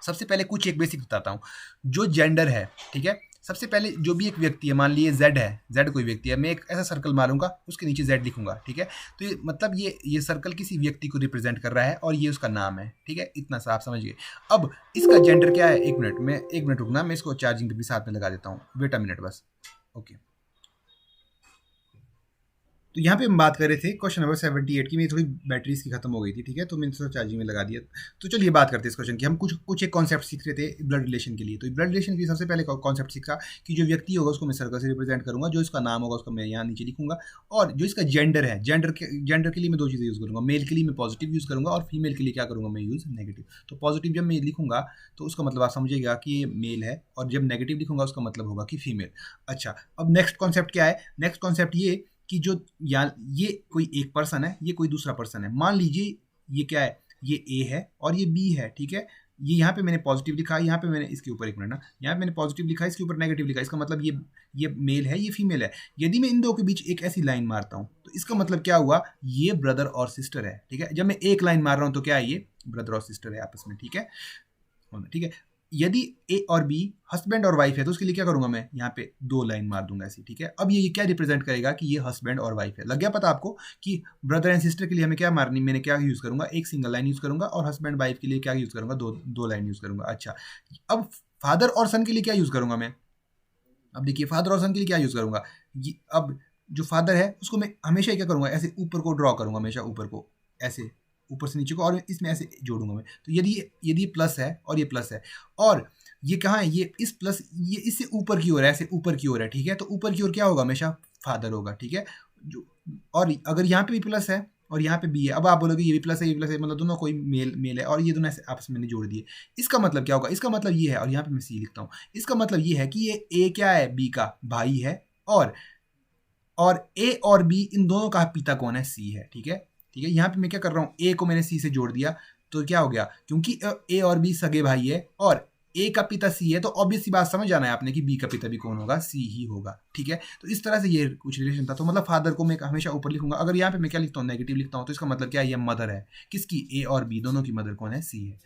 सबसे पहले कुछ एक बेसिक बताता हूँ। जो जेंडर है, ठीक है, सबसे पहले जो भी एक व्यक्ति है, मान लीजिए Z है, Z कोई व्यक्ति है, मैं एक ऐसा सर्कल मारूंगा, उसके नीचे Z लिखूंगा। ठीक है, तो ये मतलब ये सर्कल किसी व्यक्ति को रिप्रेजेंट कर रहा है और ये उसका नाम है। ठीक है, इतना सा आप समझ गए। अब इसका जेंडर क्या है, एक मिनट रुकना, मैं इसको चार्जिंग पे भी साथ में लगा देता हूँ, वेट अ मिनट बस। ओके, तो यहाँ पे हम बात कर रहे थे क्वेश्चन नंबर 78 की। मेरी थोड़ी बैटरी इसकी खत्म हो गई थी, ठीक है, तो मैंने थोड़ा चार्जिंग में लगा दिया। तो चलिए बात करते हैं इस क्वेश्चन की। हम कुछ एक कॉन्सेप्ट सीख रहे थे ब्लड रिलेशन के लिए। तो ब्लड रिलेशन की सबसे पहले कॉन्सेप्ट सीखा कि जो व्यक्ति होगा उसको मैं सर्कल से रिप्रेजेंट करूंगा, जो इसका नाम होगा उसको मैं यहाँ नीचे लिखूंगा, और जो इसका जेंडर है, जेंडर के लिए मैं दो चीज़ें यूज़ करूँगा। मेल के लिए मैं पॉजिटिव यूज़ करूँगा और फीमेल के लिए क्या करूँगा मैं यूज़ नेगेटिव। तो पॉजिटिव जब मैं लिखूंगा तो उसका मतलब आप समझिएगा कि ये मेल है, और जब नेगेटिव लिखूंगा उसका मतलब होगा कि फीमेल। अच्छा, अब नेक्स्ट कॉन्सेप्ट क्या है? नेक्स्ट कॉन्सेप्ट ये कि जो ये कोई एक पर्सन है, ये कोई दूसरा पर्सन है। मान लीजिए ये क्या है, ये ए है और ये बी है, ठीक है। ये यहाँ पे मैंने पॉजिटिव लिखा, यहाँ पे मैंने इसके ऊपर, एक मिनट ना, यहाँ पे मैंने पॉजिटिव लिखा, इसके ऊपर नेगेटिव लिखा। इसका मतलब ये मेल है, ये फीमेल है। यदि मैं इन दो के बीच एक ऐसी लाइन मारता हूँ तो इसका मतलब क्या हुआ, ये ब्रदर और सिस्टर है, ठीक है। जब मैं एक लाइन मार रहा हूँ तो क्या है, ये ब्रदर और सिस्टर है आपस में, ठीक है, ठीक है। यदि ए और बी हस्बैंड और वाइफ है तो उसके लिए क्या करूंगा मैं, यहाँ पे दो लाइन मार दूंगा ऐसी, ठीक है। अब ये क्या रिप्रेजेंट करेगा कि ये हस्बैंड और वाइफ है। लग गया पता आपको कि ब्रदर एंड सिस्टर के लिए हमें क्या मारनी, मैंने क्या यूज करूंगा, एक सिंगल लाइन यूज करूंगा, और हस्बैंड वाइफ के लिए क्या यूज करूंगा, दो लाइन यूज करूंगा। अच्छा, अब फादर और सन के लिए क्या यूज करूंगा मैं। अब देखिए फादर और सन के लिए क्या यूज करूंगा, अब जो फादर है उसको मैं हमेशा क्या करूंगा, ऐसे ऊपर को ड्रॉ करूंगा, हमेशा ऊपर को, ऐसे ऊपर से नीचे को, और इसमें ऐसे जोड़ूंगा मैं। तो यदि प्लस है और ये प्लस है, और ये कहाँ है, ये इस प्लस, ये इससे ऊपर की ओर है, ऐसे ऊपर की ओर है, ठीक है। तो ऊपर की ओर क्या होगा, हमेशा फादर होगा, ठीक है। जो और अगर यहाँ पे भी प्लस है और यहाँ पे बी है, अब आप बोलोगे ये भी प्लस है, ये भी प्लस है, मतलब दोनों कोई मेल है, और ये दोनों ऐसे आपस में जोड़ दिए। इसका मतलब क्या होगा, इसका मतलब ये है, और यहाँ पे मैं सी लिखता हूँ, इसका मतलब ये है कि ये ए क्या है, बी का भाई है, और ए और बी इन दोनों का पिता कौन है, सी है, ठीक है। ठीक है, यहाँ पे मैं क्या कर रहा हूँ, ए को मैंने सी से जोड़ दिया, तो क्या हो गया, क्योंकि ए और बी सगे भाई है और ए का पिता सी है, तो ऑब्वियस सी बात समझ आना है आपने कि बी का पिता भी कौन होगा, सी ही होगा, ठीक है। तो इस तरह से ये कुछ रिलेशन था। तो मतलब फादर को मैं हमेशा ऊपर लिखूंगा। अगर यहाँ पे मैं क्या लिखता हूँ, नेगेटिव लिखता हूँ, तो इसका मतलब क्या है, ये मदर है, किसकी, ए और बी दोनों की मदर कौन है, सी है।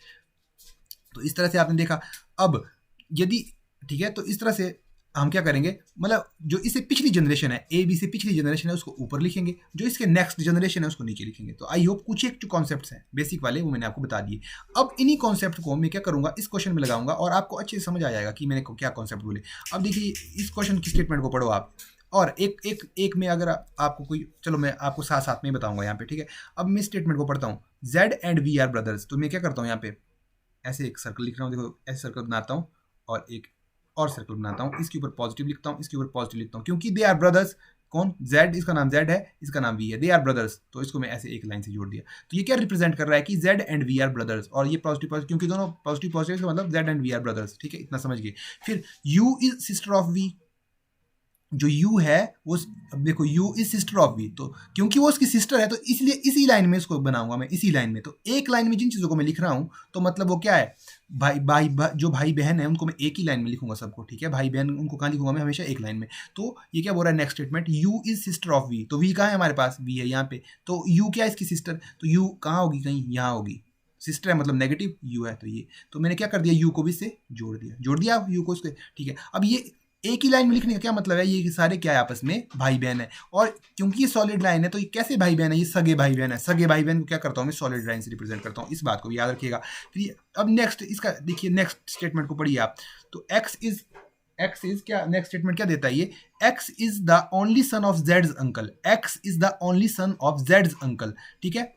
तो इस तरह से आपने देखा। अब यदि, ठीक है, तो इस तरह से हम क्या करेंगे, मतलब जो इससे पिछली जनरेशन है, ए बी से पिछली जनरेशन है, उसको ऊपर लिखेंगे, जो इसके नेक्स्ट जनरेशन है उसको नीचे लिखेंगे। तो आई होप कुछ एक जो कॉन्सेप्ट्स हैं बेसिक वाले वो मैंने आपको बता दिए। अब इन्हीं कॉन्सेप्ट को मैं क्या करूंगा, इस क्वेश्चन में लगाऊंगा और आपको अच्छे से समझ आ जाएगा कि मैंने क्या कॉन्सेप्ट बोले। अब देखिए इस क्वेश्चन की स्टेटमेंट को पढ़ो आप, और एक में अगर आपको कोई, चलो मैं आपको साथ साथ में बताऊंगा यहाँ पे, ठीक है। अब मैं स्टेटमेंट को पढ़ता हूँ, Z and V are brothers. तो मैं क्या करता हूँ, यहाँ पे ऐसे एक सर्कल लिख रहा हूँ, देखो ऐसे सर्कल बनाता हूँ और एक और सर्कल बनाता हूँ, इसके ऊपर पॉजिटिव लिखता हूँ, इसके ऊपर पॉजिटिव लिखता हूँ, क्योंकि दे आर ब्रदर्स। कौन, जेड, इसका नाम जेड है, इसका नाम वी है, दे आर ब्रदर्स, तो इसको मैं ऐसे एक लाइन से जोड़ दिया। तो ये क्या रिप्रेजेंट कर रहा है कि Z and V are brothers, और ये पॉजिटिव पॉजिटिव, क्योंकि दोनों पॉजिटिव पॉजिटिव का मतलब Z and V are brothers, ठीक है, इतना समझ गए। फिर U is sister of V, जो यू है वो, अब देखो U is sister of V, तो क्योंकि वो उसकी सिस्टर है तो इसलिए इसी लाइन में इसको बनाऊंगा मैं, इसी लाइन में। तो एक लाइन में जिन चीज़ों को मैं लिख रहा हूँ तो मतलब वो क्या है, जो भाई बहन है उनको मैं एक ही लाइन में लिखूंगा सबको, ठीक है। भाई बहन उनको कहाँ लिखूंगा मैं, हमेशा एक लाइन में। तो ये क्या बोल रहा है next statement, U is sister of V, तो वी कहाँ है हमारे पास, वी है यहाँ पे, तो यू क्या है इसकी सिस्टर, तो यू कहाँ होगी, कहीं यहाँ होगी, सिस्टर है मतलब नेगेटिव, यू है तो ये, तो मैंने क्या कर दिया, यू को भी इससे जोड़ दिया यू को उसके, ठीक है। अब ये एक ही लाइन में लिखने का क्या मतलब है, ये सारे क्या है आपस में भाई बहन है, और क्योंकि ये सॉलिड लाइन है तो ये कैसे भाई बहन है, ये सगे भाई बहन है। सगे भाई बहन को क्या करता हूँ मैं, सॉलिड लाइन से रिप्रेजेंट करता हूँ, इस बात को भी याद रखिएगा। फिर अब नेक्स्ट इसका देखिए, नेक्स्ट स्टेटमेंट को पढ़िए आप। तो एक्स इज क्या, नेक्स्ट स्टेटमेंट क्या देता है ये, x is the only son of Jades uncle, x is the only son of Jades uncle, ठीक है।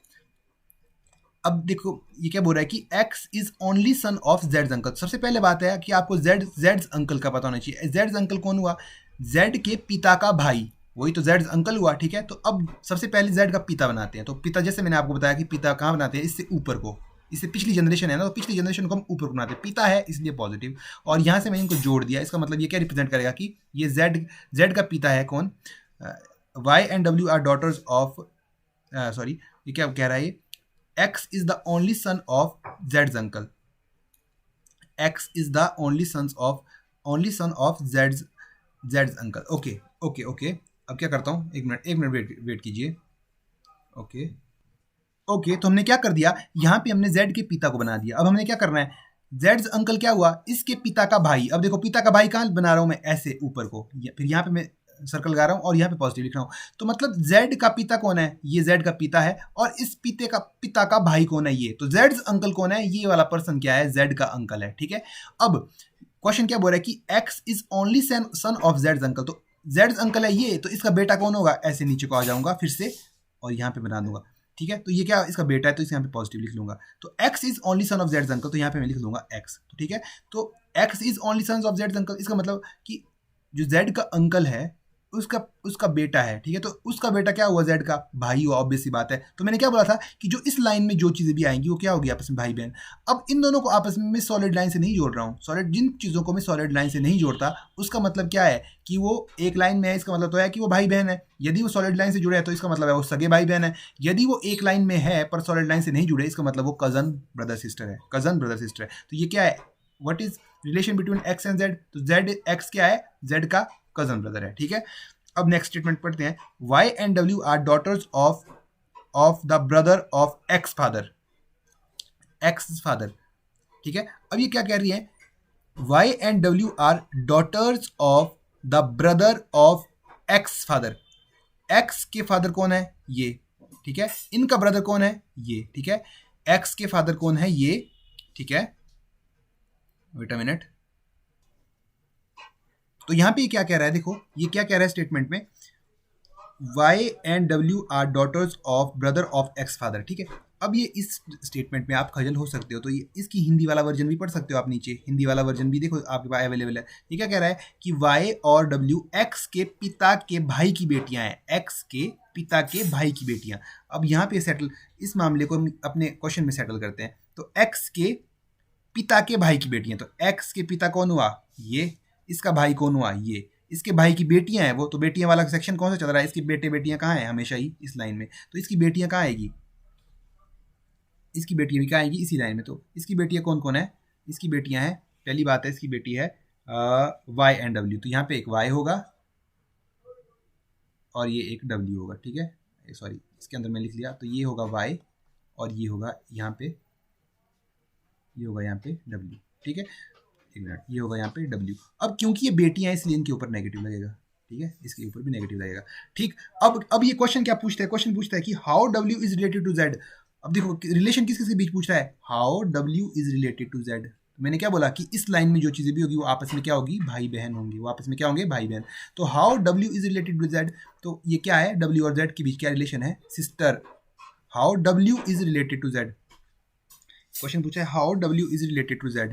अब देखो ये क्या बोल रहा है कि x is only son of Jades uncle. सबसे पहले बात है कि आपको जेड्स अंकल का पता होना चाहिए। जेड्स अंकल कौन हुआ, जेड के पिता का भाई, वही तो जेड्स अंकल हुआ, ठीक है। तो अब सबसे पहले जेड का पिता बनाते हैं। तो पिता, जैसे मैंने आपको बताया कि पिता कहाँ बनाते हैं, इससे ऊपर को, इससे पिछली जनरेशन है ना, तो पिछली जनरेशन को हम ऊपर बनाते हैं, पिता है इसलिए पॉजिटिव, और यहाँ से मैंने इनको जोड़ दिया। इसका मतलब ये क्या रिप्रेजेंट करेगा कि ये जेड का पिता है कौन, Y and W are daughters of, sorry ये क्या कह रहा है, X is the only son of Z's uncle. X is the only son of Z's uncle. Okay. अब क्या करता हूँ, एक मिनट वेट कीजिए। ओके, तो हमने क्या कर दिया, यहाँ पे हमने Z के पिता को बना दिया। अब हमने क्या करना है, Z's अंकल क्या हुआ, इसके पिता का भाई। अब देखो पिता का भाई कहाँ बना रहा हूँ मैं, ऐसे ऊपर को, फिर यहाँ पे मैं सर्कल लगा रहा हूँ और यहाँ पे पॉजिटिव लिख रहा हूँ। तो मतलब जेड का पिता कौन है, ये जेड का पिता है, और इस पिता का भाई कौन है, ये, तो जेड्स अंकल कौन है, ये वाला पर्सन क्या है, जेड का अंकल है, ठीक है। अब क्वेश्चन क्या बोल रहा है कि x is only son of Jades uncle. तो जेड अंकल है ये, तो इसका बेटा कौन होगा, ऐसे नीचे को आ जाऊंगा फिर से और यहाँ पे बना दूंगा, ठीक है। तो ये क्या इसका बेटा है, तो इसे यहाँ पे पॉजिटिव लिख लूंगा। तो x is only son of Z uncle, तो यहाँ पे मैं लिख लूंगा x, तो ठीक है। तो x is only son of Z uncle, इसका मतलब कि जो z का अंकल है उसका उसका बेटा है, ठीक है। तो उसका बेटा क्या हुआ, z का भाई हुआ, ऑब्वियस सी बात है। तो मैंने क्या बोला था कि जो इस लाइन में जो चीजें भी आएंगी वो क्या होगी, आपस में भाई बहन। अब इन दोनों को आपस में सॉलिड लाइन से नहीं जोड़ रहा हूँ, सॉलिड जिन चीजों को मैं सॉलिड लाइन से नहीं जोड़ता उसका मतलब क्या है कि वो एक लाइन में है, इसका मतलब तो है कि वो भाई बहन है। यदि वो सॉलिड लाइन से जुड़े हैं तो इसका मतलब है वो सगे भाई बहन है। यदि वो एक लाइन में है पर सॉलिड लाइन से नहीं जुड़े, इसका मतलब वो कजन ब्रदर सिस्टर है, कजन ब्रदर सिस्टर है। तो ये क्या है, what is relation between x and Z, तो जेड एक्स क्या है, जेड का कजन ब्रदर है, ठीक है। अब नेक्स्ट स्टेटमेंट पढ़ते हैं, y and w are daughters of the brother of X father, X father, ठीक है। अब ये क्या कह रही है, y and w are daughters of the brother of X father. X के फादर कौन है, ये, ठीक है। इनका ब्रदर कौन है, ये, ठीक है। एक्स के फादर कौन है, ये, ठीक है। वेट अ मिनट, तो यहां पे क्या कह रहा है, देखो ये क्या कह रहा है स्टेटमेंट में, y and w are daughters of brother of X father, ठीक है। अब ये इस स्टेटमेंट में आप खजल हो सकते हो, तो ये इसकी हिंदी वाला वर्जन भी पढ़ सकते हो आप, नीचे हिंदी वाला वर्जन भी देखो आपके पास अवेलेबल है। ये क्या कह रहा है कि y और w x के पिता के भाई की बेटियां हैं, x के पिता के भाई की बेटियां। अब यहाँ पे सेटल, इस मामले को अपने क्वेश्चन में सेटल करते हैं। तो x के पिता के भाई की बेटियां, तो x के पिता कौन हुआ, ये, इसका भाई कौन हुआ, ये, इसके भाई की बेटियां हैं वो, तो बेटियां वाला सेक्शन कौन सा चल रहा है, इसकी बेटे बेटियां कहाँ हैं, हमेशा ही इस लाइन में। तो इसकी बेटियां कहाँ आएगी, इसकी बेटियां भी कहाँ आएगी, इसी लाइन में। तो इसकी बेटियां कौन कौन है, इसकी बेटियां हैं, पहली बात है इसकी बेटी है y एंड w, तो यहाँ पे एक y होगा और ये एक w होगा, ठीक है। सॉरी, इसके अंदर मैं लिख लिया, तो ये होगा y और ये होगा यहाँ पे, ये होगा यहाँ पे w, ठीक है। एक मिनट, ये होगा यहाँ पे w। अब क्योंकि ये बेटियां हैं इसलिए इनके ऊपर नेगेटिव लगेगा, ठीक है, इसके ऊपर भी नेगेटिव लगेगा, ठीक। अब ये क्वेश्चन क्या पूछता है, क्वेश्चन पूछता है कि how w is related to z। अब देखो रिलेशन किस किसके बीच पूछ रहा है, how w is related to z। मैंने क्या बोला कि इस लाइन में जो चीजें भी होगी वो आपस में क्या होगी, भाई बहन होंगी, वो आपस में क्या होंगे, भाई बहन। तो how w is related to z, तो ये क्या है, w और z के बीच क्या रिलेशन है, sister. How w is related to z, question पूछा है how w is related to z,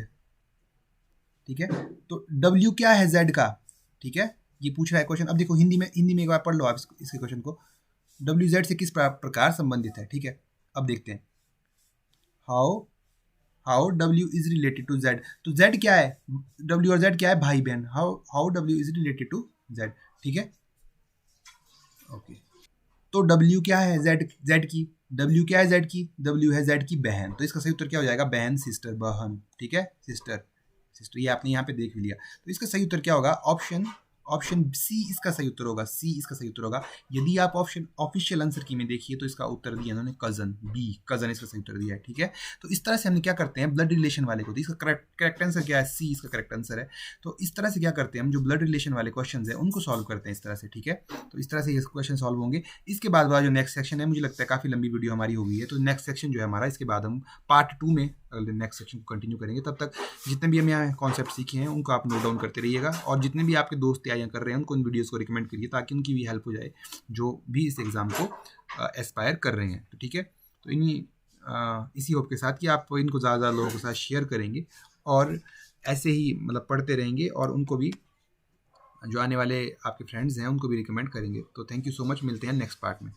ठीक है। तो W क्या है Z का, ठीक है, ये पूछ रहा है क्वेश्चन। अब देखो हिंदी में एक बार पढ़ लो आप इसके क्वेश्चन को, W Z से किस प्रकार संबंधित है, ठीक है। अब देखते हैं, how W is related to Z, तो Z क्या है, W और Z क्या है, भाई बहन। How W is related to Z, ठीक है, ओके। तो W क्या है, Z की, W क्या है Z की, W है Z की बहन, तो इसका सही उत्तर क्या हो जाएगा, बहन, सिस्टर, बहन, ठीक है, सिस्टर, ये आपने यहाँ पे देख भी लिया। तो इसका सही उत्तर क्या होगा, ऑप्शन सी इसका सही उत्तर होगा, सी इसका सही उत्तर होगा। यदि आप ऑप्शन ऑफिशियल आंसर की में देखिए तो इसका उत्तर दिया इन्होंने कजन, बी, कजन इसका सही उत्तर दिया है, ठीक है। तो इस तरह से हमने क्या करते हैं, ब्लड रिलेशन वाले को, तो इसका करेक्ट आंसर क्या है, सी इसका करेक्ट आंसर है। तो इस तरह से क्या करते हैं हम, जो ब्लड रिलेशन वाले क्वेश्चन है उनको सॉल्व करते हैं इस तरह से, ठीक है। तो इस तरह से ये क्वेश्चन सॉल्व होंगे। इसके बाद वाला जो नेक्स्ट सेक्शन है, मुझे लगता है काफ़ी लंबी वीडियो हमारी हो गई है, तो नेक्स्ट सेक्शन जो है हमारा, इसके बाद हम पार्ट 2 में नेक्स्ट सेक्शन को कंटिन्यू करेंगे। तब तक जितने भी हम यहाँ कॉन्सेप्ट सीखे हैं उनको आप नोट डाउन करते रहिएगा, और जितने भी आपके दोस्त तैयारियाँ कर रहे हैं उनको उन वीडियोज़ को रिकमेंड करिए ताकि उनकी भी हेल्प हो जाए जो भी इस एग्ज़ाम को एस्पायर कर रहे हैं, तो ठीक है। तो इसी होप के साथ कि आप इनको ज़्यादा लोगों के साथ शेयर करेंगे और ऐसे ही मतलब पढ़ते रहेंगे, और उनको भी जो आने वाले आपके फ्रेंड्स हैं उनको भी रिकमेंड करेंगे। तो थैंक यू सो मच, मिलते हैं नेक्स्ट पार्ट में।